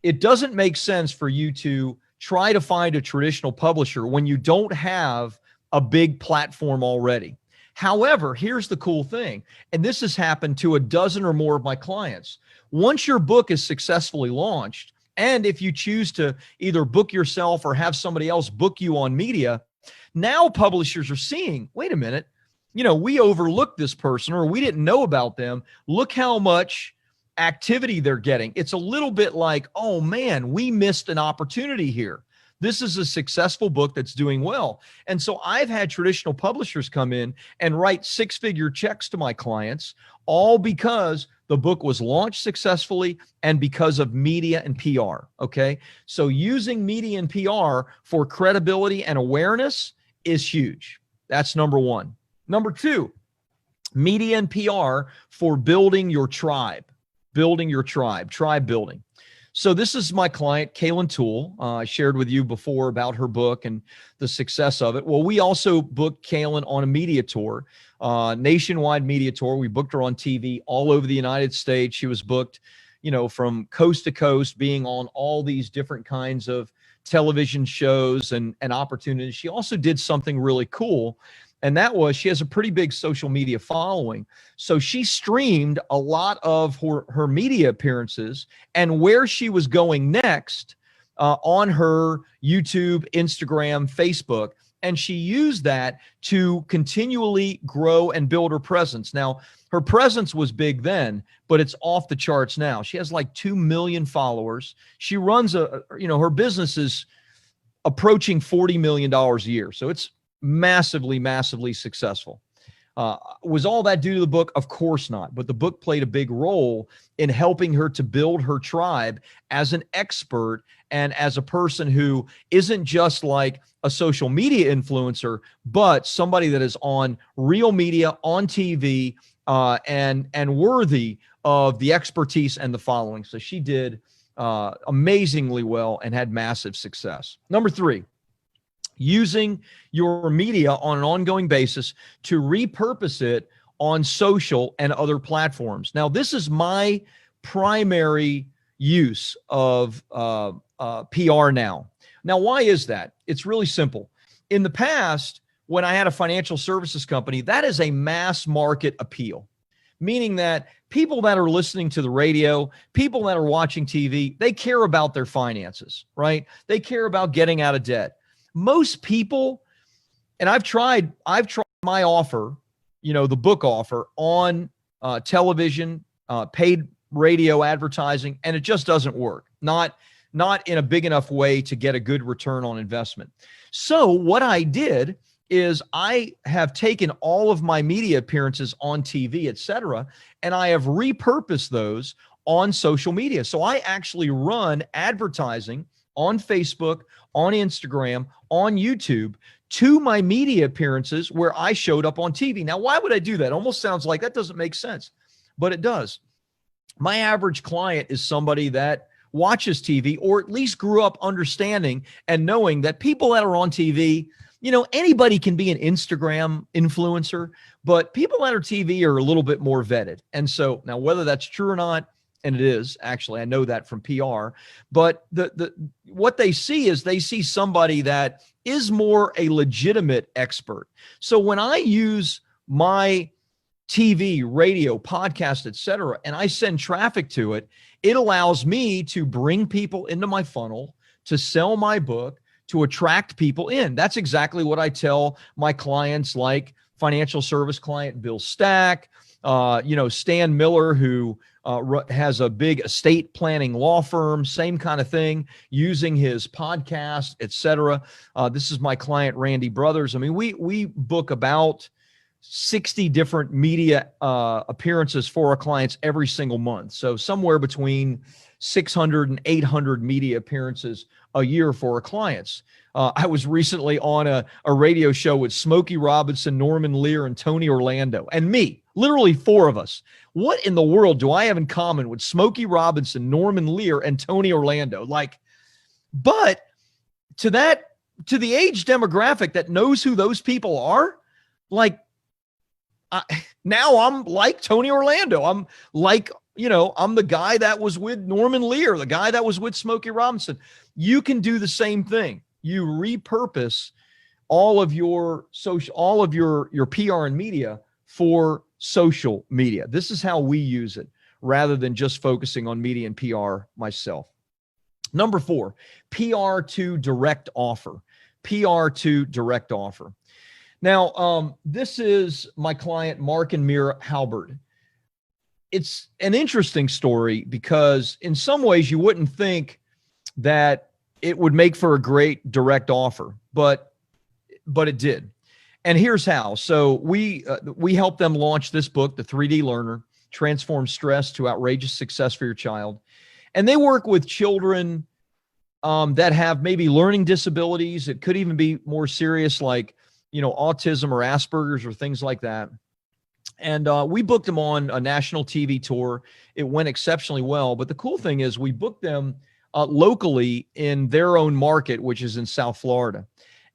It doesn't make sense for you to try to find a traditional publisher when you don't have a big platform already. However, here's the cool thing, and this has happened to a dozen or more of my clients. Once your book is successfully launched, and if you choose to either book yourself or have somebody else book you on media, now publishers are seeing, wait a minute, we overlooked this person or we didn't know about them. Look how much activity they're getting. It's a little bit like, oh man, we missed an opportunity here. This is a successful book that's doing well. And so I've had traditional publishers come in and write six-figure checks to my clients, all because the book was launched successfully and because of media and PR, okay? So using media and PR for credibility and awareness is huge. That's number one. Number two, media and PR for building your tribe, tribe building. So this is my client, Kaylin Toole. I shared with you before about her book and the success of it. Well, we also booked Kaylin on a media tour, nationwide media tour. We booked her on TV all over the United States. She was booked, from coast to coast, being on all these different kinds of television shows and opportunities. She also did something really cool. And that was, she has a pretty big social media following. So she streamed a lot of her media appearances and where she was going next on her YouTube, Instagram, Facebook. And she used that to continually grow and build her presence. Now, her presence was big then, but it's off the charts now. She has like 2 million followers. She runs her business is approaching $40 million a year. So it's massively, massively successful. Was all that due to the book? Of course not. But the book played a big role in helping her to build her tribe as an expert and as a person who isn't just like a social media influencer, but somebody that is on real media, on TV, and worthy of the expertise and the following. So she did amazingly well and had massive success. Number three, using your media on an ongoing basis to repurpose it on social and other platforms. Now, this is my primary use of PR now. Now, why is that? It's really simple. In the past, when I had a financial services company, that is a mass market appeal, meaning that people that are listening to the radio, people that are watching TV, they care about their finances, right? They care about getting out of debt. Most people, and I've tried my offer, the book offer on television, paid radio advertising, and it just doesn't work. Not in a big enough way to get a good return on investment. So what I did is I have taken all of my media appearances on TV, et cetera, and I have repurposed those on social media. So I actually run advertising on Facebook, on Instagram, on YouTube to my media appearances where I showed up on TV. Now, why would I do that? Almost sounds like that doesn't make sense, but it does. My average client is somebody that watches TV, or at least grew up understanding and knowing that people that are on TV, anybody can be an Instagram influencer, but people that are TV are a little bit more vetted. And so now, whether that's true or not, and it is actually, I know that from PR, but what they see is they see somebody that is more a legitimate expert. So when I use my TV, radio, podcast, etc., and I send traffic to it, it allows me to bring people into my funnel, to sell my book, to attract people in. That's exactly what I tell my clients, like financial service client Bill Stack, Stan Miller, who has a big estate planning law firm, same kind of thing, using his podcast, etc. This is my client Randy Brothers. I mean, we book about 60 different media appearances for our clients every single month. So somewhere between 600 and 800 media appearances a year for our clients. I was recently on a radio show with Smokey Robinson, Norman Lear, and Tony Orlando, and me, literally 4 of us. What in the world do I have in common with Smokey Robinson, Norman Lear, and Tony Orlando? But to the age demographic that knows who those people are, now I'm like Tony Orlando. I'm like, I'm the guy that was with Norman Lear, the guy that was with Smokey Robinson. You can do the same thing. You repurpose all of your PR and media for social media. This is how we use it, rather than just focusing on media and PR myself. Number 4, PR to direct offer. PR to direct offer. Now, this is my client, Mark and Mira Halbert. It's an interesting story because in some ways you wouldn't think that it would make for a great direct offer, but it did. And here's how. So we helped them launch this book, The 3D Learner, Transform Stress to Outrageous Success for Your Child. And they work with children that have maybe learning disabilities. It could even be more serious, like autism or Asperger's or things like that. And we booked them on a national TV tour. It went exceptionally well. But the cool thing is we booked them locally in their own market, which is in South Florida.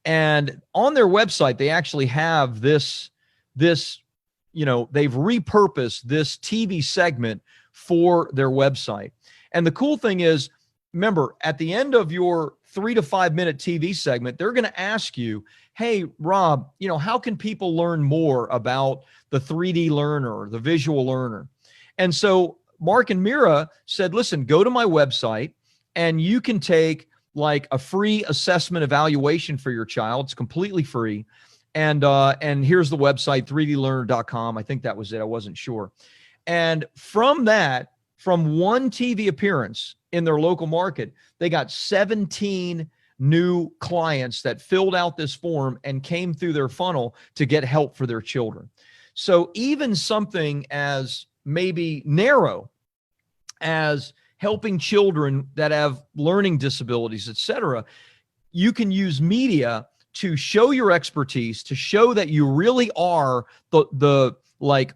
And on their website, they actually have this, they've repurposed this TV segment for their website. And the cool thing is, remember, at the end of your 3 to 5 minute TV segment, they're going to ask you, hey, Rob, how can people learn more about the 3D learner, the visual learner? And so Mark and Mira said, listen, go to my website and you can take like a free assessment evaluation for your child. It's completely free. And here's the website, 3dlearner.com. I think that was it. I wasn't sure. And from one TV appearance in their local market, they got 17 new clients that filled out this form and came through their funnel to get help for their children. So even something as maybe narrow as helping children that have learning disabilities, etc., you can use media to show your expertise, to show that you really are the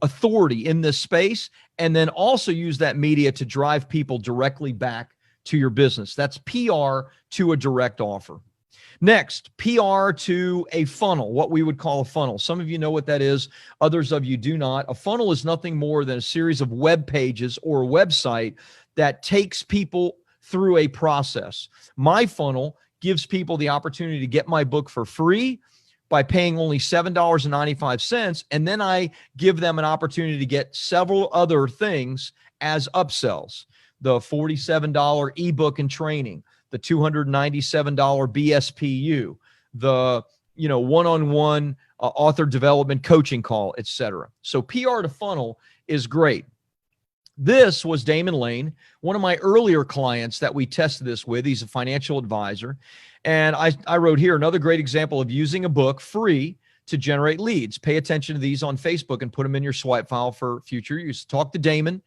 authority in this space, and then also use that media to drive people directly back to your business. That's PR to a direct offer. Next, PR to a funnel, what we would call a funnel. Some of you know what that is. Others of you do not. A funnel is nothing more than a series of web pages or a website that takes people through a process. My funnel gives people the opportunity to get my book for free by paying only $7.95. And then I give them an opportunity to get several other things as upsells. The $47 ebook and training, the $297 BSPU, the one-on-one author development coaching call, etc. So PR to funnel is great. This was Damon Lane, one of my earlier clients that we tested this with. He's a financial advisor. And I wrote here another great example of using a book free to generate leads. Pay attention to these on Facebook and put them in your swipe file for future use. Talk to Damon.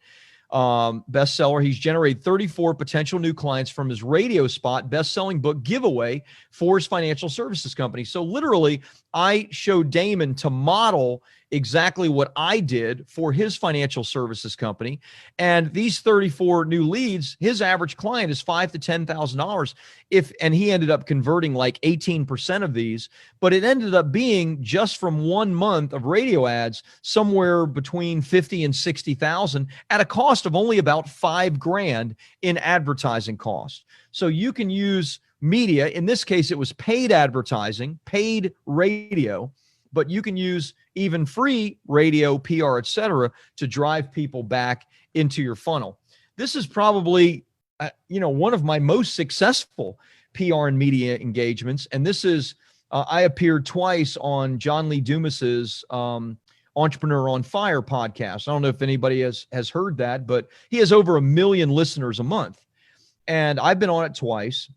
bestseller. He's generated 34 potential new clients from his radio spot, best-selling book giveaway for his financial services company. So literally, I showed Damon to model exactly what I did for his financial services company. And these 34 new leads, his average client is $5,000 to $10,000. And he ended up converting like 18% of these, but it ended up being just from 1 month of radio ads, somewhere between 50 and 60,000 at a cost of only about $5,000 in advertising cost. So you can use media. In this case, it was paid advertising, paid radio, but you can use even free radio, PR, et cetera, to drive people back into your funnel. This is probably, one of my most successful PR and media engagements. And this is, I appeared twice on John Lee Dumas's Entrepreneur on Fire podcast. I don't know if anybody has heard that, but he has over 1 million listeners a month. And I've been on it twice.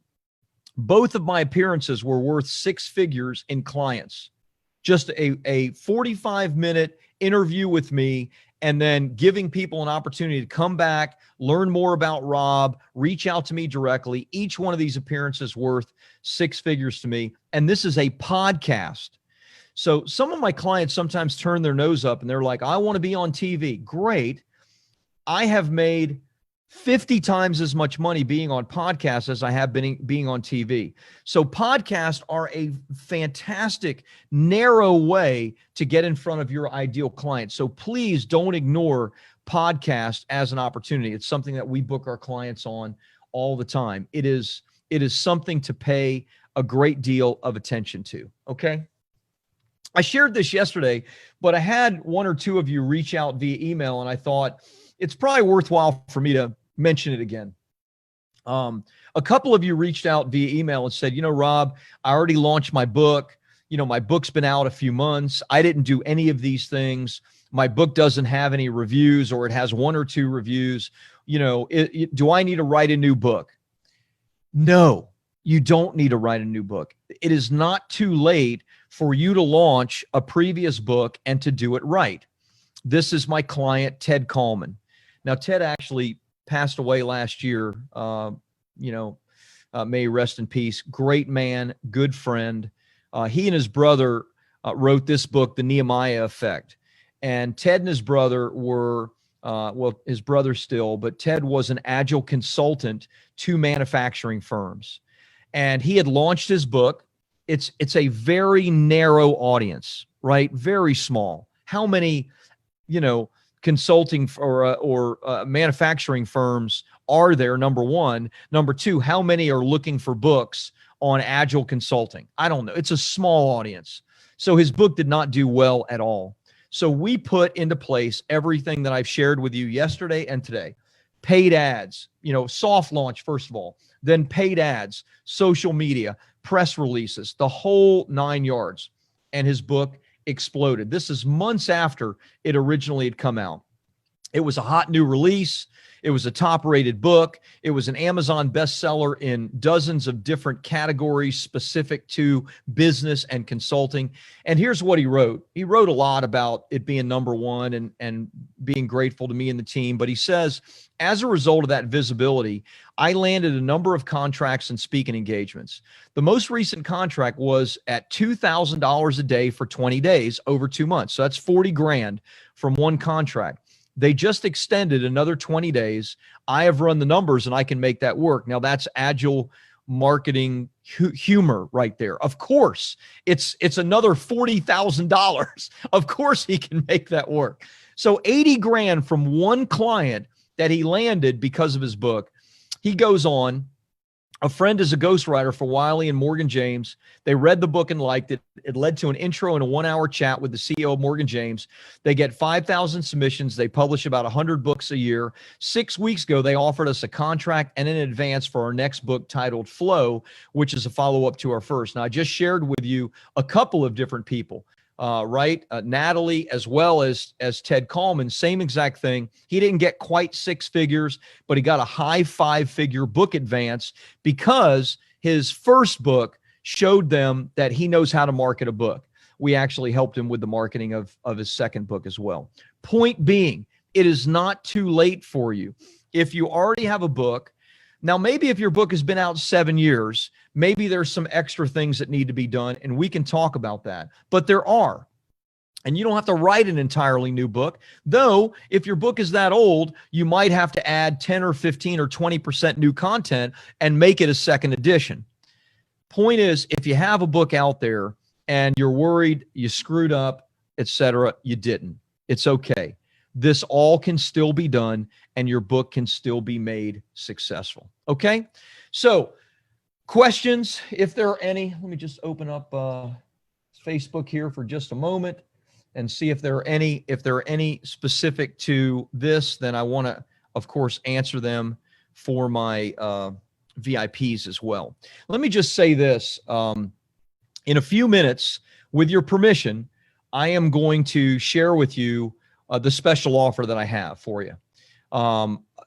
Both of my appearances were worth 6 figures in clients. Just a 45-minute interview with me, and then giving people an opportunity to come back, learn more about Rob, reach out to me directly. Each one of these appearances worth 6 figures to me. And this is a podcast. So some of my clients sometimes turn their nose up and they're like, I want to be on TV. Great. I have made 50 times as much money being on podcasts as I have been being on TV. So podcasts are a fantastic, narrow way to get in front of your ideal client. So please don't ignore podcast as an opportunity. It's something that we book our clients on all the time. It is something to pay a great deal of attention to. Okay. I shared this yesterday, but I had 1 or 2 of you reach out via email, and I thought it's probably worthwhile for me to mention it again. A couple of you reached out via email and said, Rob, I already launched my book. My book's been out a few months. I didn't do any of these things. My book doesn't have any reviews, or it has 1 or 2 reviews. Do I need to write a new book? No, you don't need to write a new book. It is not too late for you to launch a previous book and to do it right. This is my client, Ted Coleman. Now, Ted actually passed away last year. May he rest in peace. Great man, good friend. He and his brother wrote this book, The Nehemiah Effect. And Ted and his brother were, his brother still, but Ted was an agile consultant to manufacturing firms. And he had launched his book. It's a very narrow audience, right? Very small. How many, consulting or manufacturing firms are there? Number one. Number two, how many are looking for books on agile consulting? I don't know. It's a small audience. So his book did not do well at all. So we put into place everything that I've shared with you yesterday and today. Paid ads, soft launch, first of all, then paid ads, social media, press releases, the whole 9 yards. And his book exploded. This is months after it originally had come out. It was a hot new release. It was a top-rated book. It was an Amazon bestseller in dozens of different categories specific to business and consulting. And here's what he wrote. He wrote a lot about it being number one and being grateful to me and the team. But he says, as a result of that visibility, I landed a number of contracts and speaking engagements. The most recent contract was at $2,000 a day for 20 days over 2 months. So that's 40 grand from one contract. They just extended another 20 days. I have run the numbers and I can make that work. Now that's agile marketing humor right there. Of course, it's another $40,000. Of course he can make that work. So 80 grand from one client that he landed because of his book. He goes on. A friend is a ghostwriter for Wiley and Morgan James. They read the book and liked it. It led to an intro and a 1-hour chat with the CEO of Morgan James. They get 5,000 submissions. They publish about 100 books a year. 6 weeks ago, they offered us a contract and an advance for our next book titled Flow, which is a follow-up to our first. Now, I just shared with you a couple of different people. Right? Natalie, as well as Ted Coleman, same exact thing. He didn't get quite 6 figures, but he got a high 5-figure book advance because his first book showed them that he knows how to market a book. We actually helped him with the marketing of his second book as well. Point being, it is not too late for you. If you already have a book, now maybe if your book has been out 7 years, maybe there's some extra things that need to be done, and we can talk about that. But there are. And you don't have to write an entirely new book. Though, if your book is that old, you might have to add 10 or 15 or 20% new content and make it a second edition. Point is, if you have a book out there and you're worried you screwed up, etc., you didn't. It's okay. This all can still be done, and your book can still be made successful. Okay? So, questions, if there are any. Let me just open up Facebook here for just a moment and see if there are any specific to this. Then I want to, of course, answer them for my VIPs as well. Let me just say this. In a few minutes, with your permission, I am going to share with you the special offer that I have for you.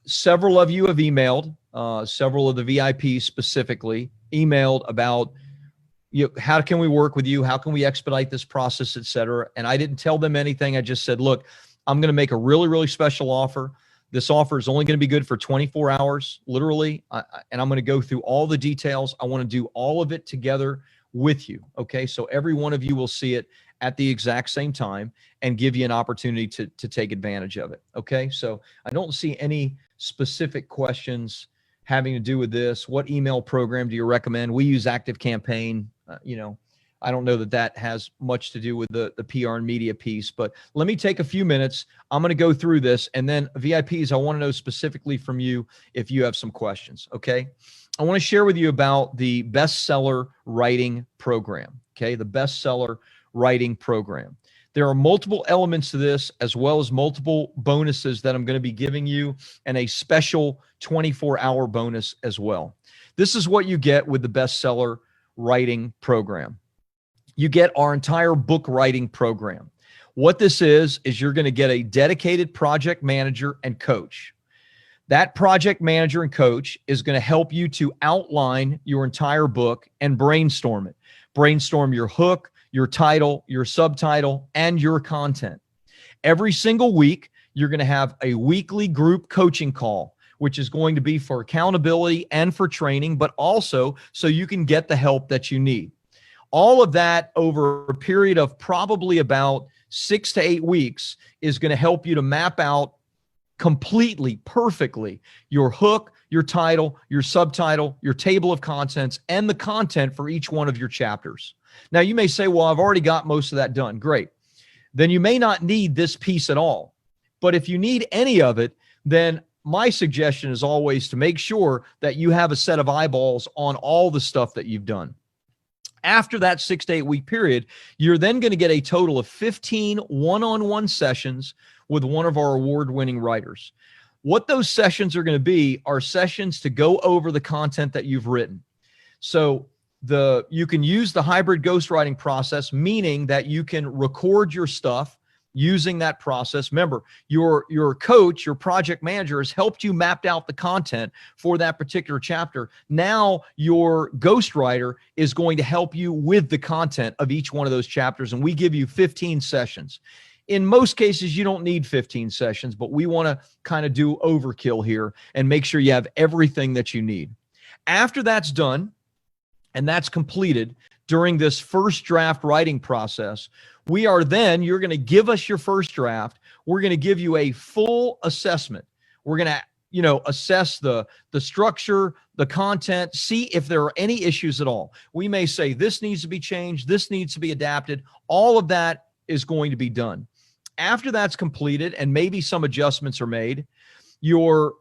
Several of you have emailed, several of the VIPs specifically emailed about, how can we work with you? How can we expedite this process, et cetera? And I didn't tell them anything. I just said, look, I'm going to make a really, really special offer. This offer is only going to be good for 24 hours, literally. And I'm going to go through all the details. I want to do all of it together with you. Okay. So every one of you will see it at the exact same time and give you an opportunity to take advantage of it. Okay. So I don't see any specific questions having to do with this. What email program do you recommend? We use ActiveCampaign. I don't know that has much to do with the PR and media piece, but let me take a few minutes. I'm going to go through this, and then VIPs, I want to know specifically from you if you have some questions. Okay. I want to share with you about the bestseller writing program. Okay. The bestseller writing program. There are multiple elements to this, as well as multiple bonuses that I'm going to be giving you, and a special 24-hour bonus as well. This is what you get with the bestseller writing program. You get our entire book writing program. What this is you're going to get a dedicated project manager and coach. That project manager and coach is going to help you to outline your entire book and brainstorm it. Brainstorm your hook, your title, your subtitle, and your content. Every single week, you're going to have a weekly group coaching call, which is going to be for accountability and for training, but also so you can get the help that you need. All of that over a period of probably about 6 to 8 weeks is going to help you to map out completely, perfectly, your hook, your title, your subtitle, your table of contents, and the content for each one of your chapters. Now, you may say, well, I've already got most of that done. Great. Then you may not need this piece at all. But if you need any of it, then my suggestion is always to make sure that you have a set of eyeballs on all the stuff that you've done. After that 6 to 8 week period, you're then going to get a total of 15 one-on-one sessions with one of our award-winning writers. What those sessions are going to be are sessions to go over the content that you've written. So you can use the hybrid ghostwriting process, meaning that you can record your stuff using that process. Remember, your coach, your project manager has helped you map out the content for that particular chapter. Now your ghostwriter is going to help you with the content of each one of those chapters, and we give you 15 sessions. In most cases, you don't need 15 sessions, but we want to kind of do overkill here and make sure you have everything that you need. After that's done, and that's completed during this first draft writing process, you're going to give us your first draft. We're going to give you a full assessment. We're going to, assess the structure, the content, see if there are any issues at all. We may say this needs to be changed, this needs to be adapted. All of that is going to be done. After that's completed and maybe some adjustments are made, your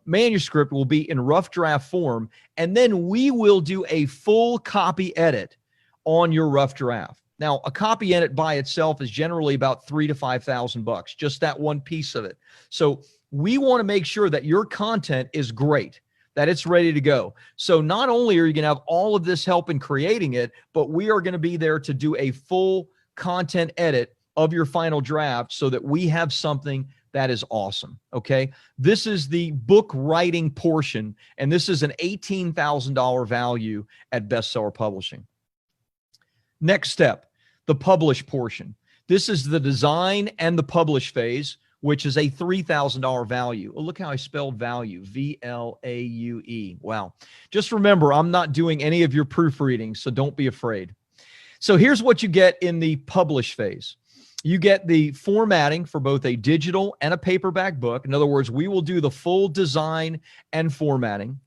manuscript will be in rough draft form, and then we will do a full copy edit on your rough draft. Now, a copy edit by itself is generally about $3,000 to $5,000, just that one piece of it. So we want to make sure that your content is great, that it's ready to go. So not only are you going to have all of this help in creating it, but we are going to be there to do a full content edit of your final draft so that we have something that is awesome. Okay. This is the book writing portion, and this is an $18,000 value at Bestseller Publishing. Next step, the publish portion. This is the design and the publish phase. which is a $3,000 value. Oh, look how I spelled value, V-L-A-U-E. Wow. Just remember, I'm not doing any of your proofreading, so don't be afraid. So here's what you get in the publish phase. You get the formatting for both a digital and a paperback book. In other words, we will do the full design and formatting.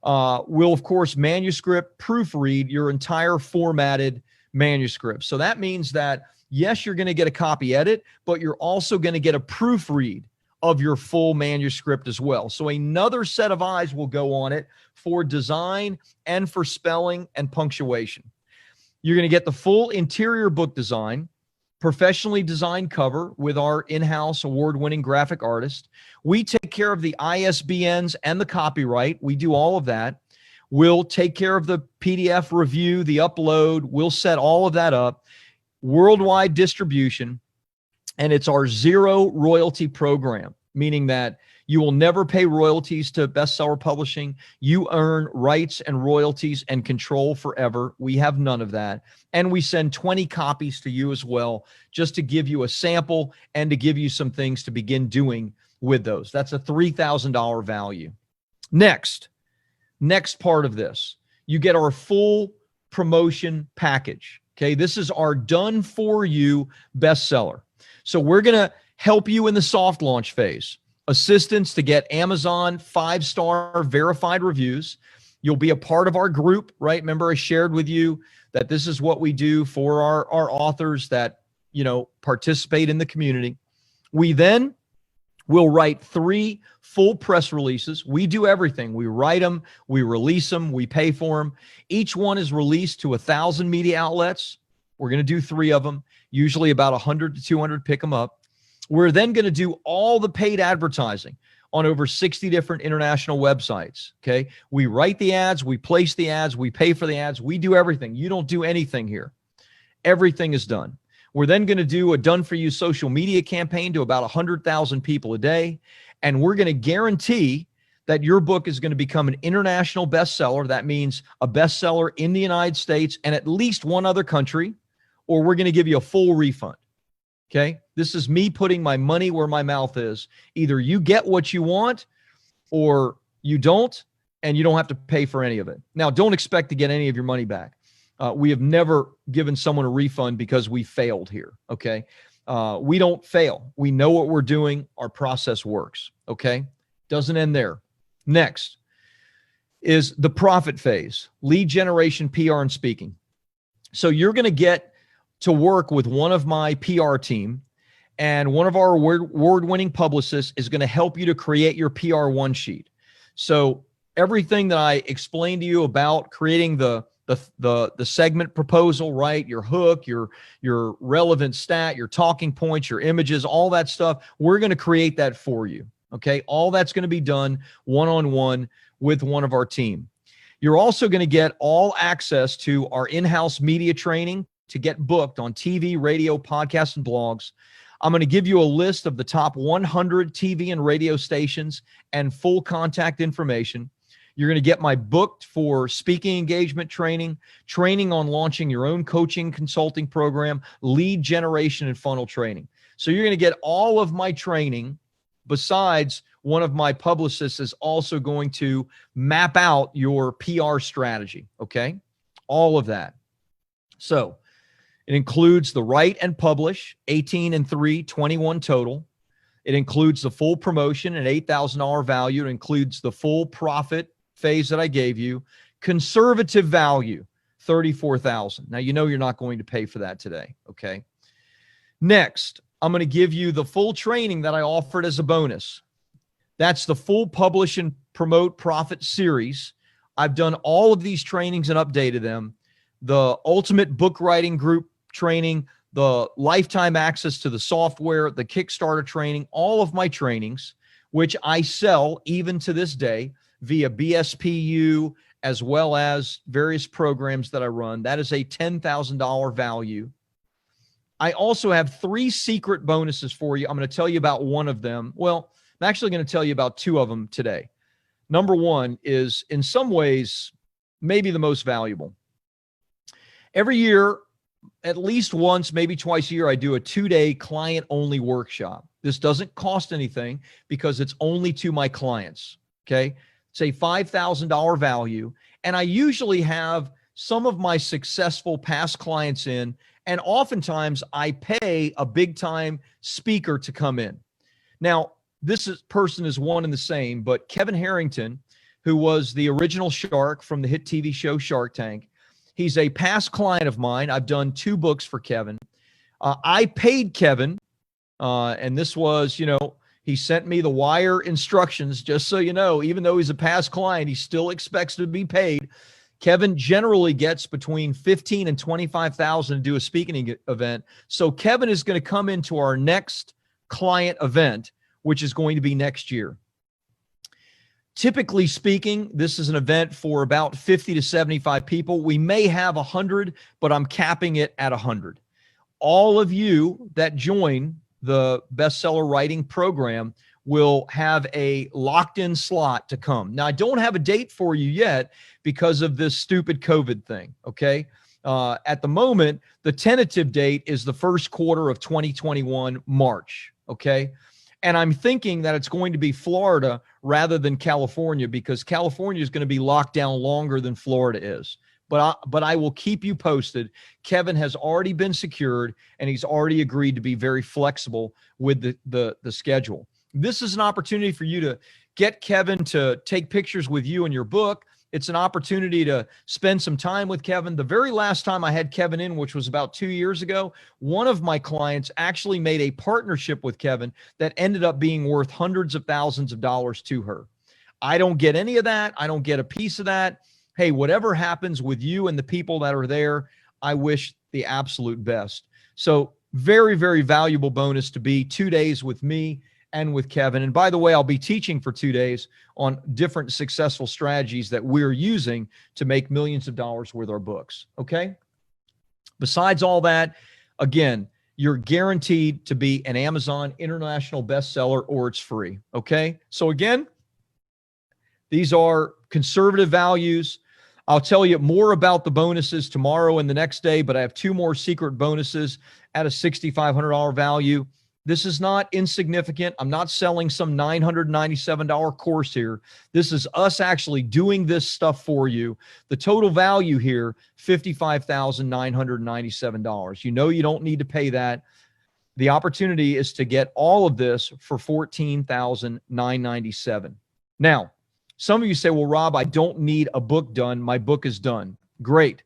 We'll, of course, manuscript proofread your entire formatted manuscript. So that means that, yes, you're going to get a copy edit, but you're also going to get a proofread of your full manuscript as well. So another set of eyes will go on it for design and for spelling and punctuation. You're going to get the full interior book design, professionally designed cover with our in-house award-winning graphic artist. We take care of the ISBNs and the copyright. We do all of that. We'll take care of the PDF review, the upload. We'll set all of that up. Worldwide distribution. And it's our zero royalty program, meaning that you will never pay royalties to bestseller publishing. You earn rights and royalties and control forever. We have none of that. And we send 20 copies to you as well, just to give you a sample and to give you some things to begin doing with those. That's a $3,000 value. Next part of this, you get our full promotion package. Okay, this is our done for you bestseller. So we're going to help you in the soft launch phase. Assistance to get Amazon 5-star verified reviews. You'll be a part of our group, right? Remember, I shared with you that this is what we do for our authors that, participate in the community. We then will write 3 full press releases. We do everything. We write them, we release them, we pay for them. Each one is released to 1,000 media outlets. We're going to do 3 of them, usually about 100 to 200 pick them up. We're then going to do all the paid advertising on over 60 different international websites, okay? We write the ads, we place the ads, we pay for the ads, we do everything. You don't do anything here. Everything is done. We're then going to do a done-for-you social media campaign to about 100,000 people a day, and we're going to guarantee that your book is going to become an international bestseller. That means a bestseller in the United States and at least one other country, or we're going to give you a full refund. Okay, this is me putting my money where my mouth is. Either you get what you want or you don't, and you don't have to pay for any of it. Now, don't expect to get any of your money back. We have never given someone a refund because we failed here, okay? We don't fail. We know what we're doing. Our process works, okay? Doesn't end there. Next is the profit phase, lead generation, PR, and speaking. So you're going to get to work with one of my PR team, and one of our award-winning publicists is going to help you to create your PR one sheet. So everything that I explained to you about creating the segment proposal, right? Your hook, your relevant stat, your talking points, your images, all that stuff, we're going to create that for you. Okay. All that's going to be done one-on-one with one of our team. You're also going to get all access to our in-house media training to get booked on TV, radio, podcasts, and blogs. I'm going to give you a list of the top 100 TV and radio stations and full contact information. You're going to get my booked for speaking engagement training, training on launching your own coaching consulting program, lead generation, and funnel training. So you're going to get all of my training. Besides, one of my publicists is also going to map out your PR strategy, okay? All of that. So it includes the write and publish, 18 and 3, 21 total. It includes the full promotion, an $8,000 value. It includes the full profit phase that I gave you. Conservative value, $34,000. Now, you know you're not going to pay for that today, okay? Next, I'm going to give you the full training that I offered as a bonus. That's the full Publish and Promote Profit series. I've done all of these trainings and updated them. The Ultimate Book Writing Group training, the lifetime access to the software, the Kickstarter training, all of my trainings, which I sell even to this day via BSPU, as well as various programs that I run. That is a $10,000 value. I also have 3 secret bonuses for you. I'm going to tell you about one of them. Well, I'm actually going to tell you about 2 of them today. Number 1 is, in some ways, maybe the most valuable. Every year, at least once, maybe twice a year, I do a 2-day client-only workshop. This doesn't cost anything because it's only to my clients. Okay. It's a $5,000 value. And I usually have some of my successful past clients in, and oftentimes I pay a big time speaker to come in. Now, person is one and the same, but Kevin Harrington, who was the original shark from the hit TV show Shark Tank, he's a past client of mine. I've done 2 books for Kevin. I paid Kevin, and this was, he sent me the wire instructions, just so you know, even though he's a past client, he still expects to be paid. Kevin generally gets between $15,000 and $25,000 to do a speaking event. So Kevin is going to come into our next client event, which is going to be next year. Typically speaking, this is an event for about 50 to 75 people. We may have 100, but I'm capping it at 100. All of you that join the bestseller writing program will have a locked-in slot to come. Now, I don't have a date for you yet because of this stupid COVID thing, okay? At the moment, the tentative date is the first quarter of 2021, March, okay? And I'm thinking that it's going to be Florida rather than California, because California is going to be locked down longer than Florida is. But I will keep you posted. Kevin has already been secured, and he's already agreed to be very flexible with the schedule. This is an opportunity for you to get Kevin to take pictures with you in your book. It's an opportunity to spend some time with Kevin. The very last time I had Kevin in, which was about 2 years ago, one of my clients actually made a partnership with Kevin that ended up being worth hundreds of thousands of dollars to her. I don't get any of that. I don't get a piece of that. Hey, whatever happens with you and the people that are there, I wish the absolute best. So very, very valuable bonus to be 2 days with me and with Kevin. And by the way, I'll be teaching for 2 days on different successful strategies that we're using to make millions of dollars with our books. Okay. Besides all that, again, you're guaranteed to be an Amazon international bestseller, or it's free. Okay. So again, these are conservative values. I'll tell you more about the bonuses tomorrow and the next day, but I have 2 more secret bonuses at a $6,500 value. This is not insignificant. I'm not selling some $997 course here. This is us actually doing this stuff for you. The total value here, $55,997. You know you don't need to pay that. The opportunity is to get all of this for $14,997. Now, some of you say, well, Rob, I don't need a book done. My book is done. Great.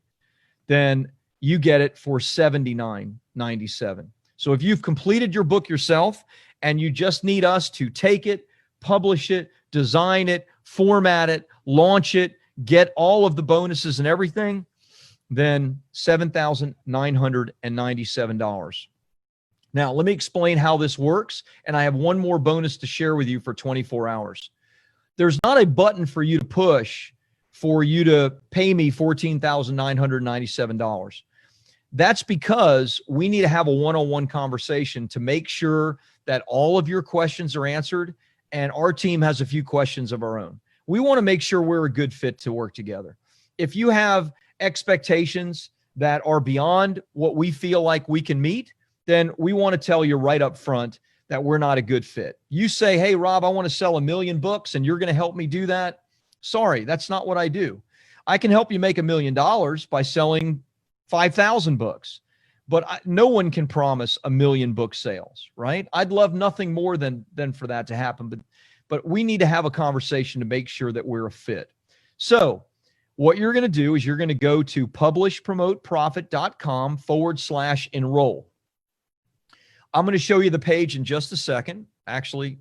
Then you get it for $79.97. So if you've completed your book yourself and you just need us to take it, publish it, design it, format it, launch it, get all of the bonuses and everything, then $7,997. Now, let me explain how this works. And I have one more bonus to share with you for 24 hours. There's not a button for you to push for you to pay me $14,997. That's because we need to have a one-on-one conversation to make sure that all of your questions are answered, and our team has a few questions of our own. We want to make sure we're a good fit to work together. If you have expectations that are beyond what we feel like we can meet, then we want to tell you right up front that we're not a good fit. You say, hey, Rob, I want to sell 1 million books and you're going to help me do that. Sorry, that's not what I do. I can help you make $1 million by selling 5,000 books, but no one can promise 1 million book sales, right? I'd love nothing more than for that to happen, but we need to have a conversation to make sure that we're a fit. So what you're going to do is you're going to go to publishpromoteprofit.com/enroll. I'm going to show you the page in just a second, actually,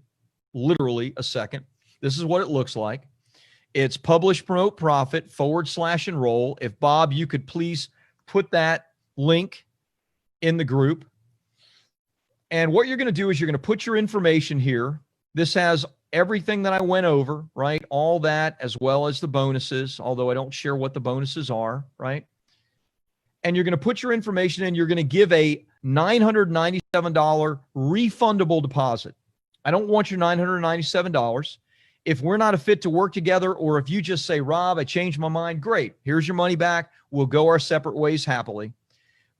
literally a second. This is what it looks like. It's publishpromoteprofit/enroll. If Bob, you could please put that link in the group. And what you're going to do is you're going to put your information here. This has everything that I went over, right? All that, as well as the bonuses, although I don't share what the bonuses are, right? And you're going to put your information in. You're going to give a $997 refundable deposit. I don't want your $997. If we're not a fit to work together, or if you just say, Rob, I changed my mind, great. Here's your money back. We'll go our separate ways happily.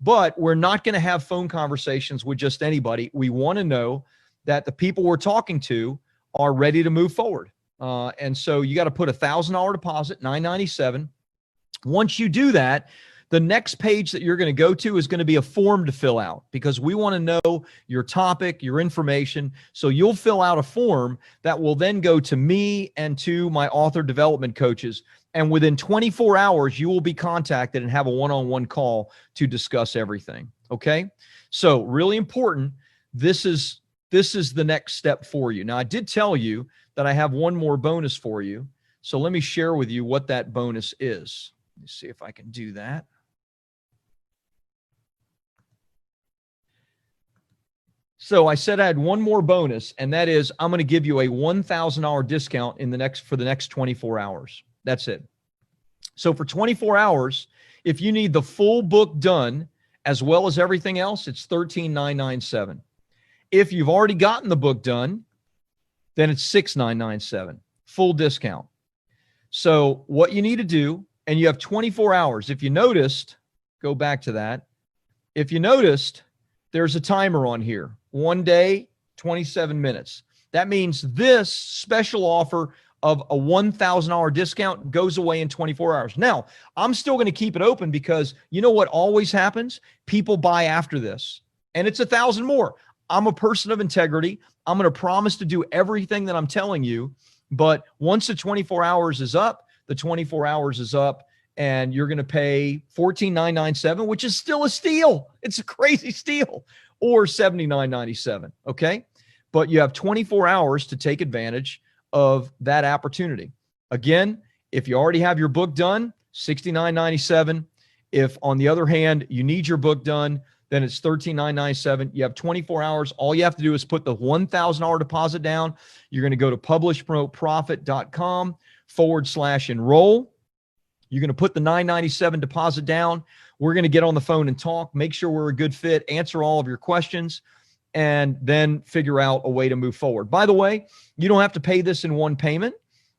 But we're not going to have phone conversations with just anybody. We want to know that the people we're talking to are ready to move forward. And so you got to put $1,000 deposit, $997. Once you do that, the next page that you're going to go to is going to be a form to fill out, because we want to know your topic, your information. So you'll fill out a form that will then go to me and to my author development coaches. And within 24 hours, you will be contacted and have a one-on-one call to discuss everything. Okay. So really important. This is the next step for you. Now, I did tell you that I have one more bonus for you. So let me share with you what that bonus is. Let me see if I can do that. So I said I had one more bonus, and that is I'm going to give you a $1,000 discount for the next 24 hours. That's it. So for 24 hours, if you need the full book done as well as everything else, it's $13,997. If you've already gotten the book done, then it's $6,997, full discount. So what you need to do, and you have 24 hours. If you noticed, go back to that. If you noticed, there's a timer on here. 1 day, 27 minutes. That means this special offer of a $1,000 discount goes away in 24 hours. Now, I'm still going to keep it open, because you know what always happens? People buy after this, and it's 1,000 more. I'm a person of integrity. I'm going to promise to do everything that I'm telling you. But once the 24 hours is up, the 24 hours is up, and you're going to pay $14,997, which is still a steal. It's a crazy steal. Or $79.97. Okay. But you have 24 hours to take advantage of that opportunity. Again, if you already have your book done, $69.97. If on the other hand, you need your book done, then it's $13,997. You have 24 hours. All you have to do is put the $1,000 deposit down. You're going to go to publishpromoteprofit.com/enroll. You're going to put the $997 deposit down. We're going to get on the phone and talk, make sure we're a good fit, answer all of your questions, and then figure out a way to move forward. By the way, you don't have to pay this in one payment.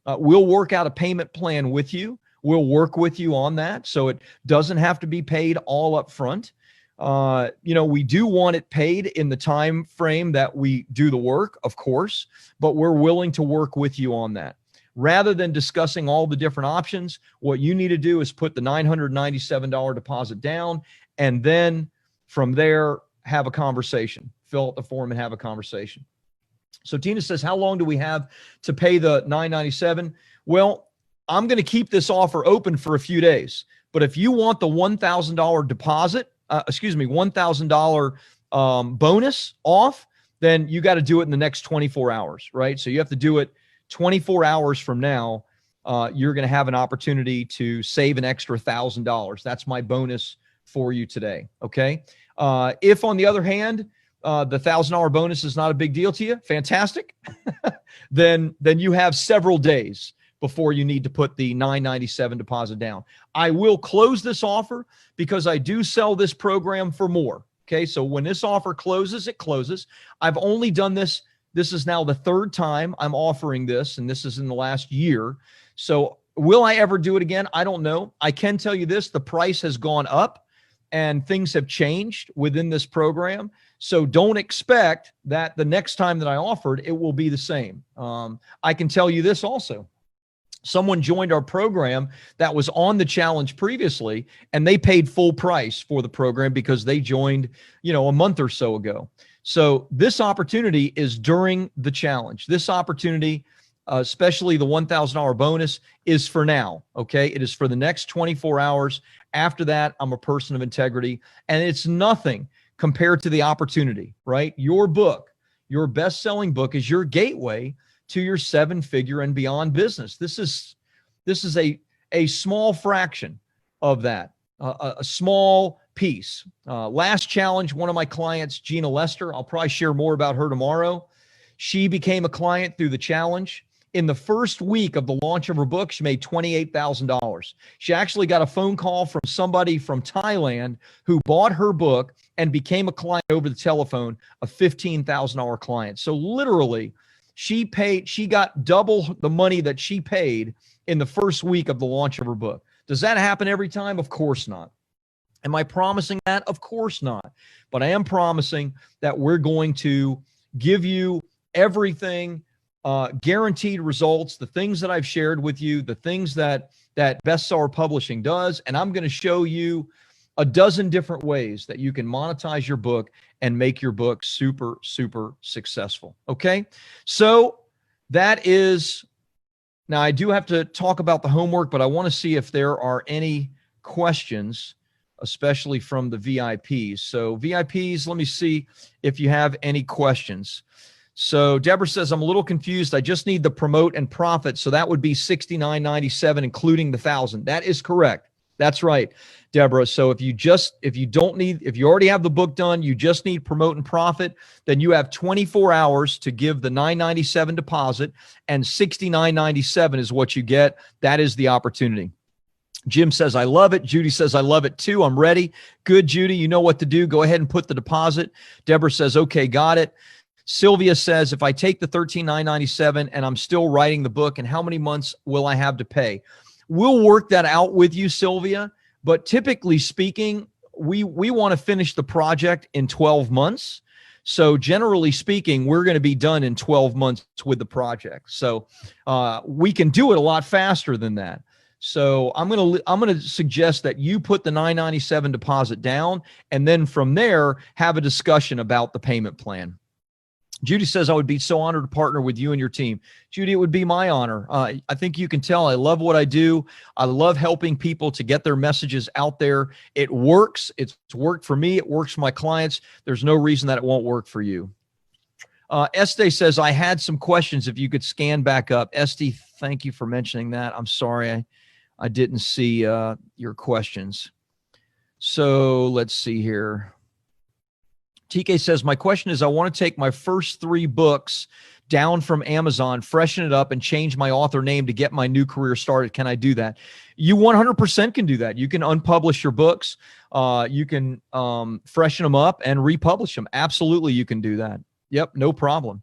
We'll work out a payment plan with you. We'll work with you on that, so it doesn't have to be paid all up front. We do want it paid in the time frame that we do the work, of course, but we're willing to work with you on that. Rather than discussing all the different options, what you need to do is put the $997 deposit down, and then from there, have a conversation. Fill out the form and have a conversation. So Tina says, how long do we have to pay the $997? Well, I'm going to keep this offer open for a few days. But if you want the $1,000 deposit, $1,000 bonus off, then you got to do it in the next 24 hours, right? So you have to do it 24 hours from now. You're going to have an opportunity to save an extra $1,000. That's my bonus for you today. Okay. If on the other hand, the $1,000 bonus is not a big deal to you, fantastic. then you have several days before you need to put the $997 deposit down. I will close this offer because I do sell this program for more. Okay. So when this offer closes, it closes. I've only done this. This is now the third time I'm offering this, and this is in the last year. So will I ever do it again? I don't know. I can tell you this, the price has gone up and things have changed within this program. So don't expect that the next time that I offered, it will be the same. I can tell you this also. Someone joined our program that was on the challenge previously, and they paid full price for the program because they joined, a month or so ago. So this opportunity is during the challenge. This opportunity, especially the $1,000 bonus, is for now. Okay. It is for the next 24 hours. After that, I'm a person of integrity, and it's nothing compared to the opportunity, right? Your book, your best-selling book, is your gateway to your 7-figure and beyond business. This is a small fraction of that, a small piece. Last challenge, one of my clients, Gina Lester, I'll probably share more about her tomorrow. She became a client through the challenge. In the first week of the launch of her book, she made $28,000. She actually got a phone call from somebody from Thailand who bought her book and became a client over the telephone, a $15,000 client. So literally, she got double the money that she paid in the first week of the launch of her book. Does that happen every time? Of course not. Am I promising that? Of course not. But I am promising that we're going to give you everything, guaranteed results, the things that I've shared with you, the things that Bestseller Publishing does. And I'm going to show you a dozen different ways that you can monetize your book and make your book super, super successful. Okay. So that is, now I do have to talk about the homework, but I want to see if there are any questions, especially from the VIPs. So VIPs, let me see if you have any questions. So Deborah says, I'm a little confused. I just need the promote and profit. So that would be $69.97, including the $1,000. That is correct. That's right, Deborah. So if you already have the book done, you just need promote and profit, then you have 24 hours to give the $997 deposit, and $69.97 is what you get. That is the opportunity. Jim says, I love it. Judy says, I love it too. I'm ready. Good, Judy. You know what to do. Go ahead and put the deposit. Deborah says, okay, got it. Sylvia says, if I take the $13,997 and I'm still writing the book, and how many months will I have to pay? We'll work that out with you, Sylvia. But typically speaking, we want to finish the project in 12 months. So generally speaking, we're going to be done in 12 months with the project. So we can do it a lot faster than that. So I'm going to suggest that you put the $997 deposit down, and then from there have a discussion about the payment plan. Judy says, I would be so honored to partner with you and your team. Judy, it would be my honor. I think you can tell I love what I do. I love helping people to get their messages out there. It works. It's worked for me. It works for my clients. There's no reason that it won't work for you. Este says, I had some questions. If you could scan back up. Este, thank you for mentioning that. I'm sorry I didn't see your questions. So let's see here. TK says, my question is, I want to take my first 3 books down from Amazon, freshen it up, and change my author name to get my new career started. Can I do that? You 100% can do that. You can unpublish your books. You can freshen them up and republish them. Absolutely, you can do that. Yep, no problem.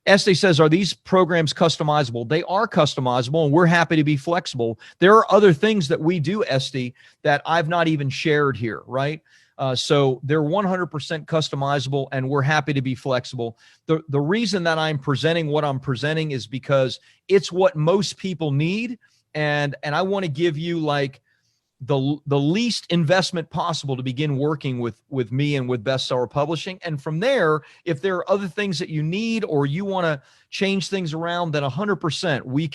Este says, are these programs customizable? They are customizable, and we're happy to be flexible. There are other things that we do, Este, that I've not even shared here, right? So they're 100% customizable, and we're happy to be flexible. The reason that I'm presenting what I'm presenting is because it's what most people need, and I want to give you like the least investment possible to begin working with me and with Bestseller Publishing. And from there, if there are other things that you need or you want to change things around, then 100% we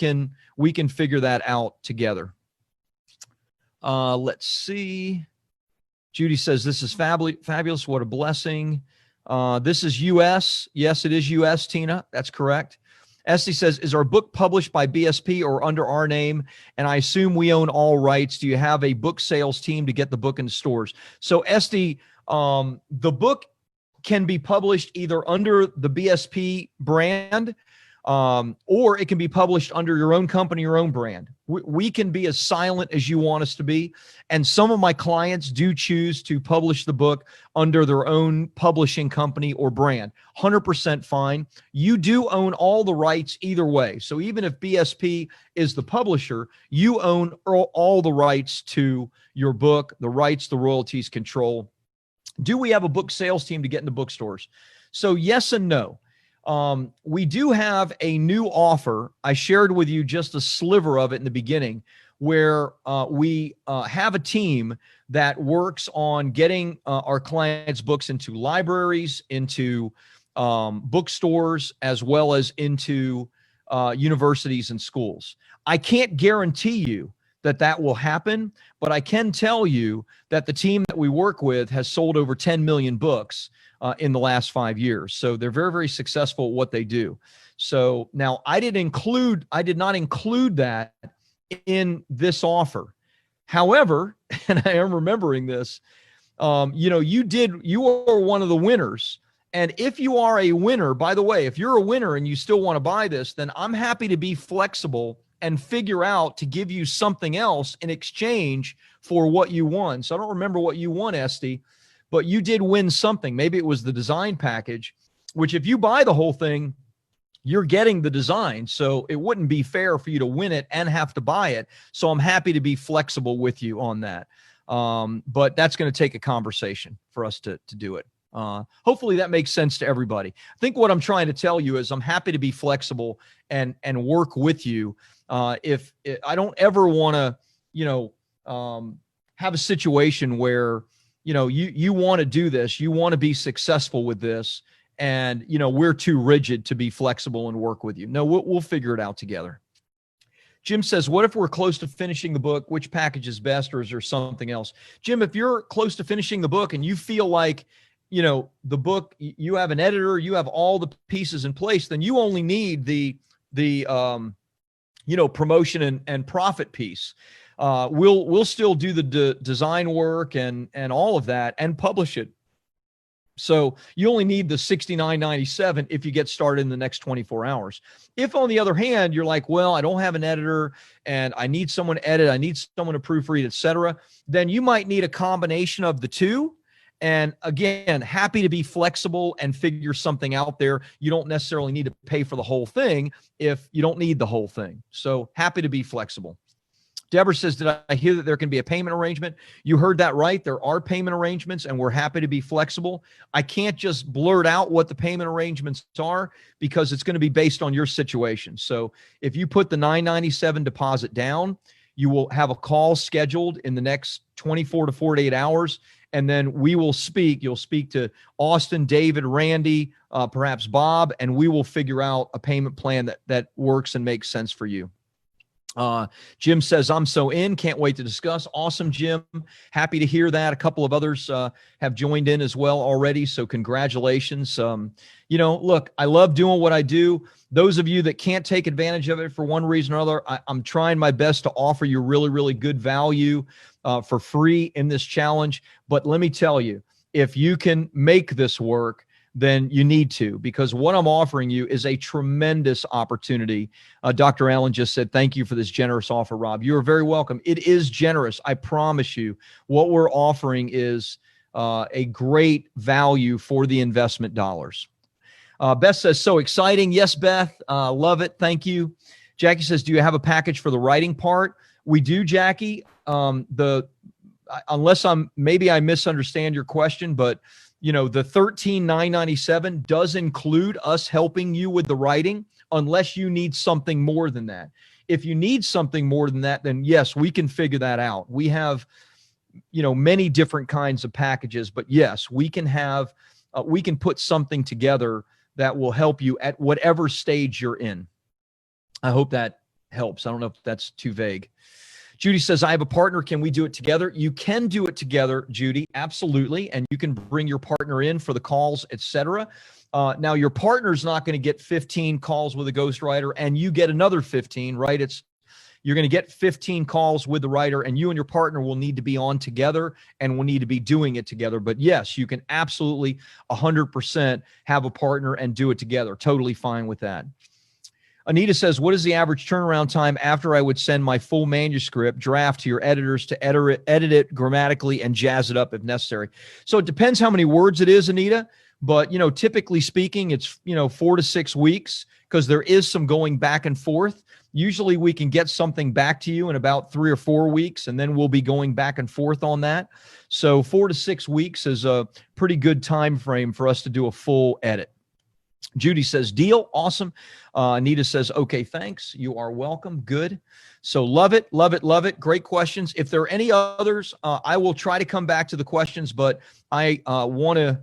can figure that out together. Let's see. Judy says, this is fabulous. What a blessing. This is U.S. Yes, it is U.S., Tina. That's correct. Esty says, is our book published by BSP or under our name? And I assume we own all rights. Do you have a book sales team to get the book in stores? So Esty, the book can be published either under the BSP brand, or it can be published under your own company, your own brand. We can be as silent as you want us to be. And some of my clients do choose to publish the book under their own publishing company or brand. 100% fine. You do own all the rights either way. So even if BSP is the publisher, you own all the rights to your book, the rights, the royalties, control. Do we have a book sales team to get into bookstores? So yes and no. We do have a new offer. I shared with you just a sliver of it in the beginning, where we have a team that works on getting our clients' books into libraries, into bookstores, as well as into universities and schools. I can't guarantee you that will happen, but I can tell you that the team that we work with has sold over 10 million books in the last 5 years. So they're very, very successful at what they do. So now I did not include that in this offer. However, and I am remembering this, you are one of the winners. And if you are a winner, by the way, if you're a winner and you still want to buy this, then I'm happy to be flexible and figure out to give you something else in exchange for what you won. So I don't remember what you won, Esty, but you did win something. Maybe it was the design package, which if you buy the whole thing, you're getting the design. So it wouldn't be fair for you to win it and have to buy it. So I'm happy to be flexible with you on that. But that's going to take a conversation for us to do it. Hopefully that makes sense to everybody. I think what I'm trying to tell you is I'm happy to be flexible and work with you. If I don't ever want to, have a situation where, you want to do this, you want to be successful with this, and, we're too rigid to be flexible and work with you. No, we'll figure it out together. Jim says, what if we're close to finishing the book? Which package is best, or is there something else? Jim, if you're close to finishing the book and you feel like, the book, you have an editor, you have all the pieces in place, then you only need the promotion and profit piece. We'll still do the design work and all of that and publish it. So you only need the $69.97 if you get started in the next 24 hours. If, on the other hand, you're like, well, I don't have an editor and I need someone to edit, I need someone to proofread, etc., then you might need a combination of the two. And again, happy to be flexible and figure something out there. You don't necessarily need to pay for the whole thing if you don't need the whole thing. So happy to be flexible. Deborah says, did I hear that there can be a payment arrangement? You heard that right. There are payment arrangements, and we're happy to be flexible. I can't just blurt out what the payment arrangements are because it's going to be based on your situation. So if you put the $997 deposit down, you will have a call scheduled in the next 24 to 48 hours, and then we will speak. You'll speak to Austin, David, Randy, perhaps Bob, and we will figure out a payment plan that works and makes sense for you. Jim says, I'm so in, can't wait to discuss. Awesome, Jim. Happy to hear that. A couple of others have joined in as well already, so congratulations. Look, I love doing what I do. Those of you that can't take advantage of it for one reason or other, I'm trying my best to offer you really, really good value for free in this challenge. But let me tell you, if you can make this work, then you need to, because what I'm offering you is a tremendous opportunity. Dr. Allen just said, thank you for this generous offer, Rob. You are very welcome. It is generous. I promise you what we're offering is a great value for the investment dollars. Beth says, so exciting. Yes, Beth, love it. Thank you. Jackie says, do you have a package for the writing part? We do, Jackie. Unless maybe I misunderstand your question, but the $13,997 does include us helping you with the writing, unless you need something more than that. If you need something more than that, then yes, we can figure that out. We have, many different kinds of packages, but yes, we can put something together that will help you at whatever stage you're in. I hope that helps. I don't know if that's too vague. Judy says, I have a partner. Can we do it together? You can do it together, Judy. Absolutely. And you can bring your partner in for the calls, etc. Now, your partner's not going to get 15 calls with a ghostwriter and you get another 15, right? You're going to get 15 calls with the writer, and you and your partner will need to be on together and will need to be doing it together. But yes, you can absolutely 100% have a partner and do it together. Totally fine with that. Anita says, what is the average turnaround time after I would send my full manuscript draft to your editors to edit it grammatically and jazz it up if necessary? So it depends how many words it is, Anita, but, typically speaking, it's, 4 to 6 weeks, because there is some going back and forth. Usually we can get something back to you in about 3 or 4 weeks, and then we'll be going back and forth on that. So 4 to 6 weeks is a pretty good time frame for us to do a full edit. Judy says, deal. Awesome. Anita says, okay, thanks. You are welcome. Good. So love it, love it, love it. Great questions. If there are any others, I will try to come back to the questions, but I want to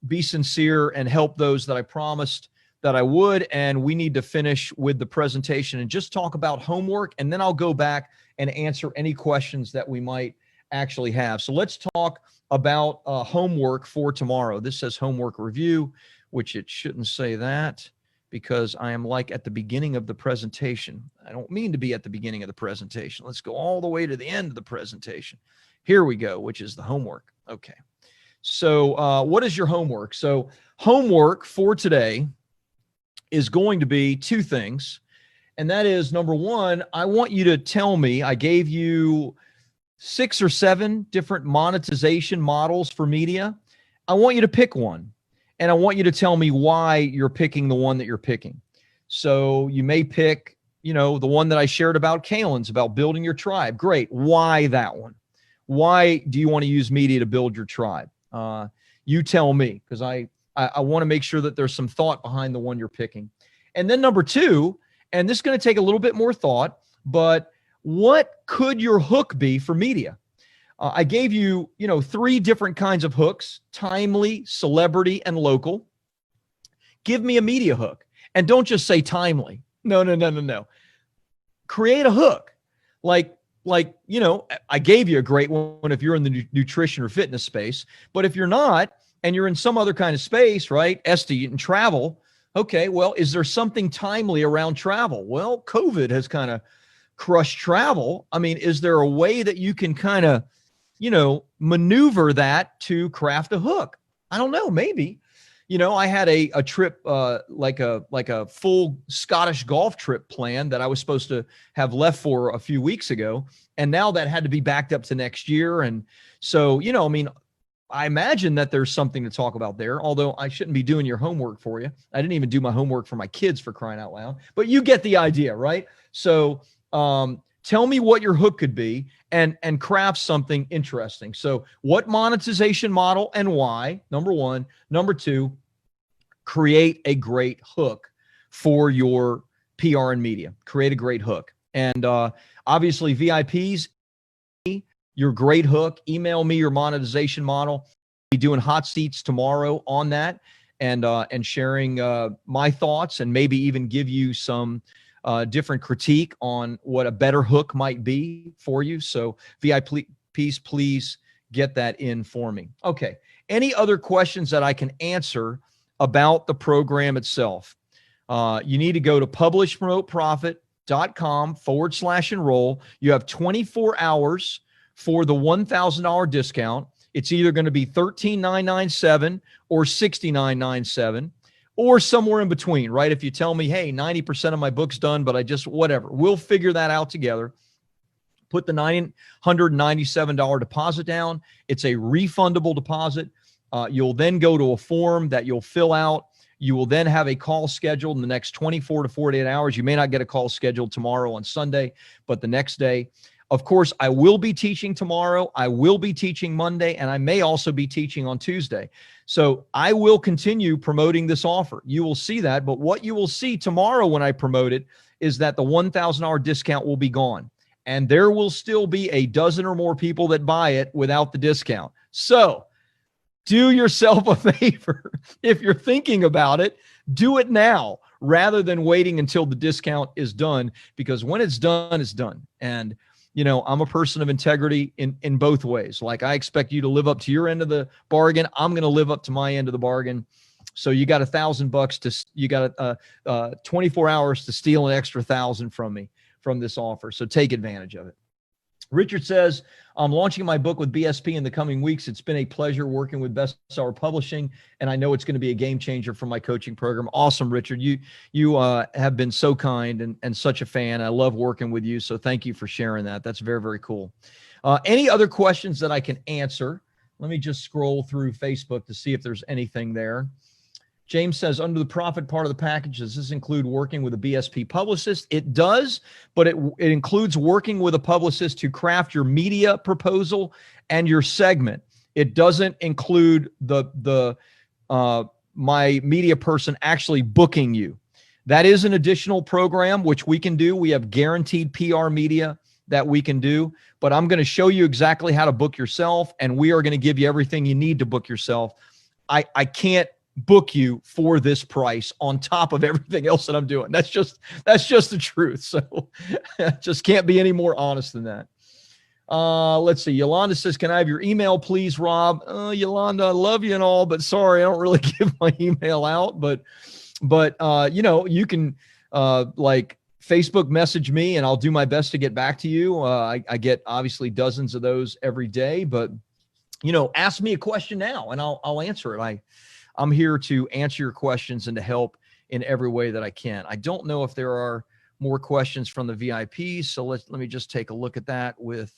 be sincere and help those that I promised that I would. And we need to finish with the presentation and just talk about homework. And then I'll go back and answer any questions that we might actually have. So let's talk about homework for tomorrow. This says homework review, which it shouldn't say that because I am like at the beginning of the presentation. I don't mean to be at the beginning of the presentation. Let's go all the way to the end of the presentation. Here we go, which is the homework. Okay. So what is your homework? So homework for today is going to be 2 things. And that is, number 1, I want you to tell me, I gave you 6 or 7 different monetization models for media. I want you to pick one. And I want you to tell me why you're picking the one that you're picking. So you may pick, the one that I shared about Kalen's, about building your tribe. Great. Why that one? Why do you want to use media to build your tribe? You tell me, because I want to make sure that there's some thought behind the one you're picking. And then number two, and this is going to take a little bit more thought, but what could your hook be for media? I gave you, 3 different kinds of hooks: timely, celebrity, and local. Give me a media hook. And don't just say timely. No. Create a hook. Like, I gave you a great one if you're in the nutrition or fitness space. But if you're not, and you're in some other kind of space, right? Esty and travel. Okay, well, is there something timely around travel? Well, COVID has kind of crushed travel. I mean, is there a way that you can kind of, maneuver that to craft a hook? I don't know, maybe. I had a trip, like a full Scottish golf trip planned that I was supposed to have left for a few weeks ago. And now that had to be backed up to next year. And so, I imagine that there's something to talk about there, although I shouldn't be doing your homework for you. I didn't even do my homework for my kids, for crying out loud, but you get the idea, right? So, tell me what your hook could be and craft something interesting. So what monetization model and why, number one. Number two, create a great hook for your PR and media. Create a great hook. And obviously VIPs, your great hook, email me your monetization model. I'll be doing hot seats tomorrow on that and sharing my thoughts and maybe even give you some different critique on what a better hook might be for you. So VIPs, please get that in for me. Okay. Any other questions that I can answer about the program itself? You need to go to publishpromoteprofit.com/enroll. You have 24 hours for the $1,000 discount. It's either going to be $13,997 or $69,997. Or somewhere in between, right? If you tell me, hey, 90% of my book's done, but whatever. We'll figure that out together. Put the $997 deposit down. It's a refundable deposit. You'll then go to a form that you'll fill out. You will then have a call scheduled in the next 24 to 48 hours. You may not get a call scheduled tomorrow on Sunday, but the next day. Of course, I will be teaching tomorrow. I will be teaching Monday, and I may also be teaching on Tuesday. So I will continue promoting this offer. You will see that. But what you will see tomorrow when I promote it is that the $1,000 discount will be gone. And there will still be a dozen or more people that buy it without the discount. So do yourself a favor. If you're thinking about it, do it now rather than waiting until the discount is done, because when it's done, it's done. And I'm a person of integrity in both ways. Like, I expect you to live up to your end of the bargain. I'm going to live up to my end of the bargain. So you got $1,000 you got 24 hours to steal an extra 1,000 from me from this offer. So take advantage of it. Richard says, I'm launching my book with BSP in the coming weeks. It's been a pleasure working with Bestseller Publishing, and I know it's going to be a game changer for my coaching program. Awesome, Richard. You have been so kind and such a fan. I love working with you, so thank you for sharing that. That's very, very cool. Any other questions that I can answer? Let me just scroll through Facebook to see if there's anything there. James says, under the profit part of the package, does this include working with a BSP publicist? It does, but it includes working with a publicist to craft your media proposal and your segment. It doesn't include my media person actually booking you. That is an additional program which we can do. We have guaranteed PR media that we can do, but I'm going to show you exactly how to book yourself, and we are going to give you everything you need to book yourself. I can't book you for this price on top of everything else that I'm doing. That's just the truth. So just can't be any more honest than that. Let's see. Yolanda says, can I have your email, please, Rob? Yolanda, I love you and all, but sorry, I don't really give my email out, but you can like Facebook message me and I'll do my best to get back to you. I get obviously dozens of those every day, but ask me a question now and I'll answer it. I'm here to answer your questions and to help in every way that I can. I don't know if there are more questions from the VIPs. So let me just take a look at that with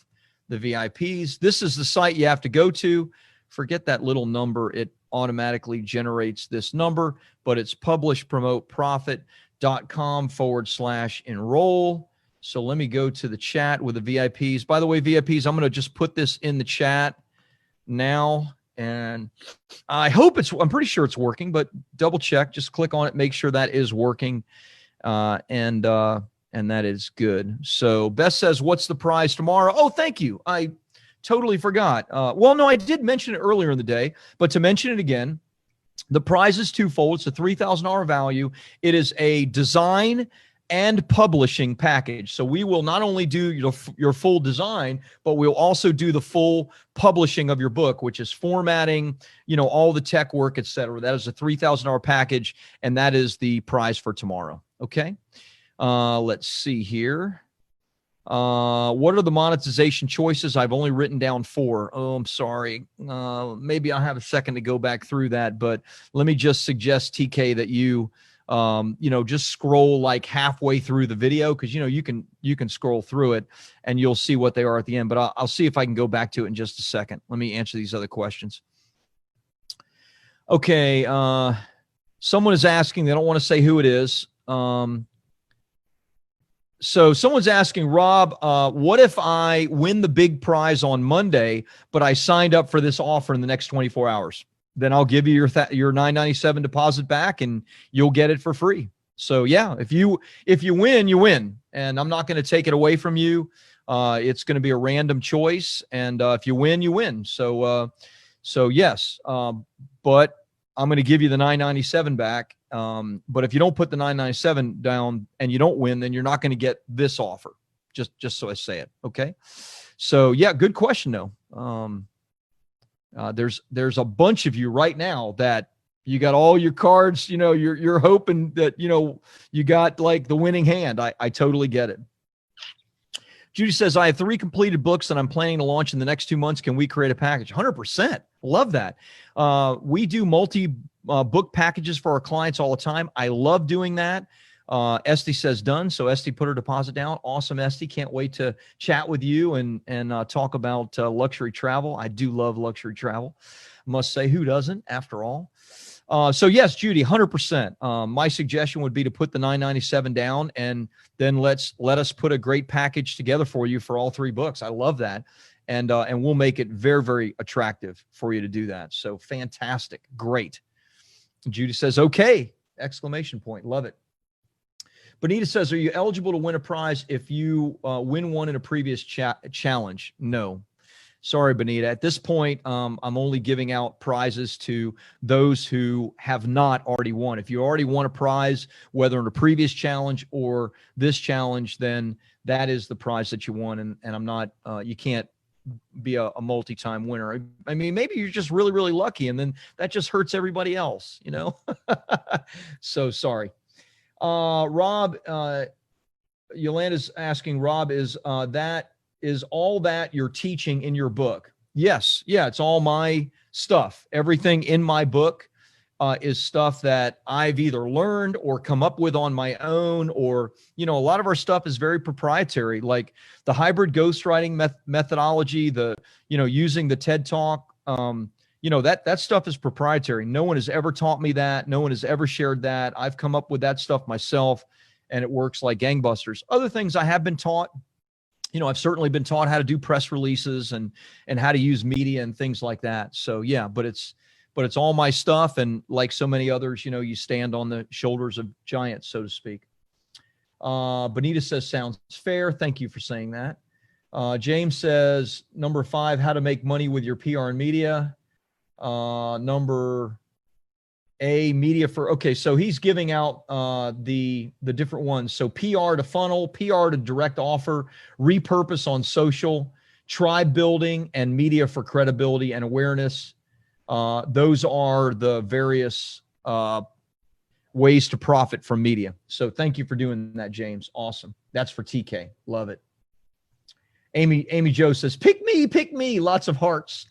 the VIPs. This is the site you have to go to. Forget that little number. It automatically generates this number, but it's publishpromoteprofit.com/enroll. So let me go to the chat with the VIPs. By the way, VIPs, I'm going to just put this in the chat now. And I'm pretty sure it's working, but double check, just click on it, make sure that is working. And that is good. So Beth says, what's the prize tomorrow? Oh, thank you. I totally forgot. Well, no, I did mention it earlier in the day, but to mention it again, the prize is twofold. It's a $3,000 value. It is a design and publishing package. So we will not only do your full design, but we'll also do the full publishing of your book, which is formatting, all the tech work, et cetera. That is a $3,000 package, and that is the prize for tomorrow. Okay. Let's see here. What are the monetization choices? I've only written down 4. Oh, I'm sorry. Maybe I'll have a second to go back through that, but let me just suggest, TK, that you just scroll like halfway through the video, because you can scroll through it and you'll see what they are at the end. But I'll see if I can go back to it in just a second. Let me answer these other questions. Okay, someone is asking. They don't want to say who it is. So someone's asking, Rob, what if I win the big prize on Monday, but I signed up for this offer in the next 24 hours? Then I'll give you your $997 deposit back, and you'll get it for free. So yeah, if you win, you win, and I'm not going to take it away from you. It's going to be a random choice, and if you win, you win. So yes, but I'm going to give you the $997 back. But if you don't put the $997 down and you don't win, then you're not going to get this offer. Just so I say it. Okay. So yeah, good question though. There's a bunch of you right now that you got all your cards, you're hoping that, you got like the winning hand. I totally get it. Judy says, I have 3 completed books that I'm planning to launch in the next 2 months. Can we create a package? 100%. Love that. We do multi-book packages for our clients all the time. I love doing that. Esty says done. So Esty put her deposit down. Awesome, Esty. Can't wait to chat with you and talk about luxury travel. I do love luxury travel. Must say, who doesn't, after all? So yes, Judy, 100%. My suggestion would be to put the $997 down, and then let us put a great package together for you for all 3 books. I love that. And we'll make it very, very attractive for you to do that. So fantastic. Great. Judy says, okay, exclamation point. Love it. Bonita says, are you eligible to win a prize if you win one in a previous challenge? No. Sorry, Bonita. At this point, I'm only giving out prizes to those who have not already won. If you already won a prize, whether in a previous challenge or this challenge, then that is the prize that you won. And I'm not, you can't be a multi-time winner. I mean, maybe you're just really, really lucky, and then that just hurts everybody else, So sorry. Rob, Yolanda's asking, Rob, is all that you're teaching in your book? Yes. Yeah. It's all my stuff. Everything in my book is stuff that I've either learned or come up with on my own, or, a lot of our stuff is very proprietary, like the hybrid ghostwriting methodology, using the TED Talk, that stuff is proprietary. No one has ever taught me that. No one has ever shared that. I've come up with that stuff myself, and it works like gangbusters. Other things I have been taught, I've certainly been taught how to do press releases and how to use media and things like that. So yeah, but it's all my stuff. And like so many others, you stand on the shoulders of giants, so to speak. Bonita says, sounds fair. Thank you for saying that. James says, number 5, how to make money with your PR and media. Number A, media for, okay. So he's giving out the different ones. So PR to funnel, PR to direct offer, repurpose on social, tribe building, and media for credibility and awareness. Those are the various ways to profit from media. So thank you for doing that, James. Awesome. That's for TK. Love it. Amy Jo says, pick me. Lots of hearts.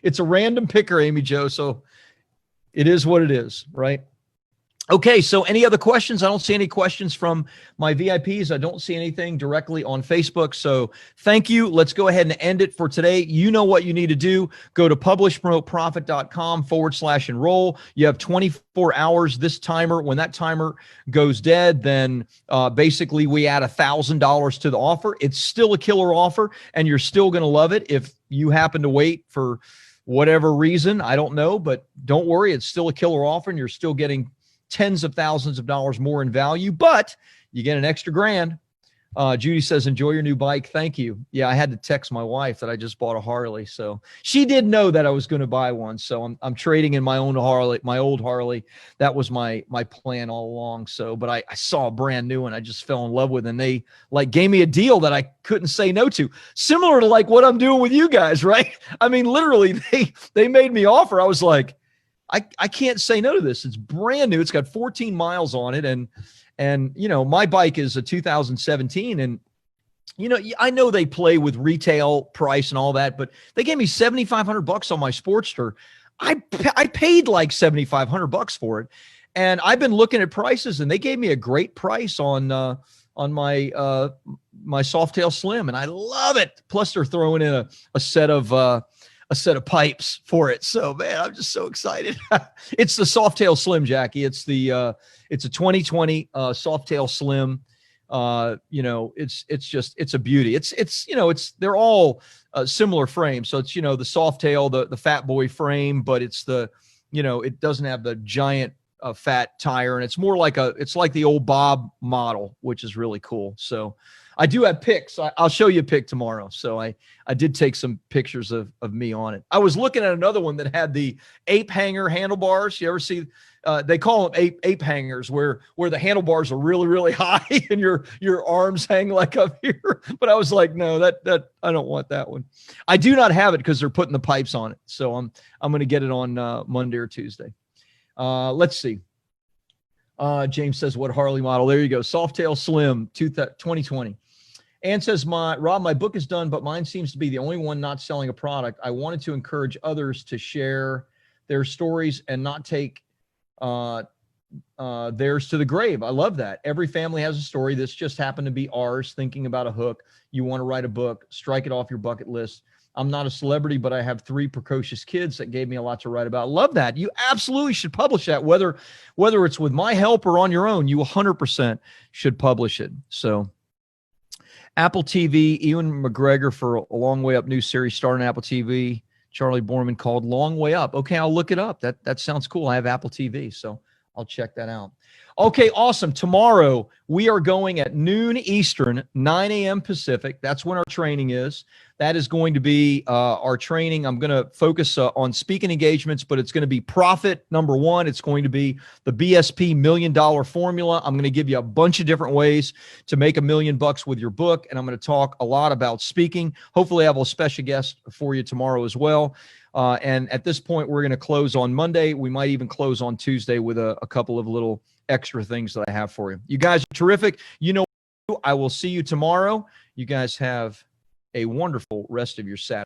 It's a random picker, Amy Jo. So it is what it is, right? Okay, so any other questions? I don't see any questions from my VIPs. I don't see anything directly on Facebook. So thank you. Let's go ahead and end it for today. You know what you need to do. Go to publishpromoteprofit.com/enroll. You have 24 hours. This timer, when that timer goes dead, then basically we add $1,000 to the offer. It's still a killer offer, and you're still going to love it. If you happen to wait for whatever reason, I don't know, but don't worry. It's still a killer offer and you're still getting tens of thousands of dollars more in value, but you get an extra grand. Judy says, enjoy your new bike. Thank you. Yeah, I had to text my wife that I just bought a Harley. So she did know that I was going to buy one. So I'm trading in my own Harley, my old Harley. That was my plan all along. So, but I saw a brand new one I just fell in love with, and they like gave me a deal that I couldn't say no to. Similar to like what I'm doing with you guys, right? I mean, literally they made me offer. I was like, I can't say no to this. It's brand new. It's got 14 miles on it. And, you know, my bike is a 2017 and, you know, I know they play with retail price and all that, but they gave me $7,500 on my Sportster. I paid like $7,500 for it. And I've been looking at prices and they gave me a great price on my Softail Slim. And I love it. Plus they're throwing in a set of pipes for it. So man, I'm just so excited. It's the Softail Slim, Jackie. It's a 2020 Softail Slim. You know, it's a beauty. They're all similar frames. So it's, you know, the Softail, the fat boy frame, but it's it doesn't have the giant fat tire. And it's more like it's like the old Bob model, which is really cool. So I do have pics. I'll show you a pic tomorrow. So I did take some pictures of me on it. I was looking at another one that had the ape hanger handlebars. You ever see, they call them ape hangers where the handlebars are really, really high and your arms hang like up here. But I was like, no, that I don't want that one. I do not have it because they're putting the pipes on it. So I'm going to get it on Monday or Tuesday. Let's see. James says, what Harley model? There you go. Softail Slim 2020. Ann says, Rob, my book is done, but mine seems to be the only one not selling a product. I wanted to encourage others to share their stories and not take theirs to the grave. I love that. Every family has a story. This just happened to be ours. Thinking about a hook. You want to write a book, strike it off your bucket list. I'm not a celebrity, but I have 3 precocious kids that gave me a lot to write about. Love that. You absolutely should publish that, whether it's with my help or on your own. You 100% should publish it. So Apple TV, Ewan McGregor for A Long Way Up new series starring Apple TV. Charlie Borman called Long Way Up. Okay, I'll look it up. That sounds cool. I have Apple TV, so I'll check that out. Okay, awesome. Tomorrow, we are going at noon Eastern, 9 a.m. Pacific. That's when our training is. That is going to be our training. I'm going to focus on speaking engagements, but it's going to be profit, number one. It's going to be the BSP $1 million formula. I'm going to give you a bunch of different ways to make $1 million with your book, and I'm going to talk a lot about speaking. Hopefully, I have a special guest for you tomorrow as well. And at this point, we're going to close on Monday. We might even close on Tuesday with a couple of little extra things that I have for you. You guys are terrific. You know, I will see you tomorrow. You guys have a wonderful rest of your Saturday.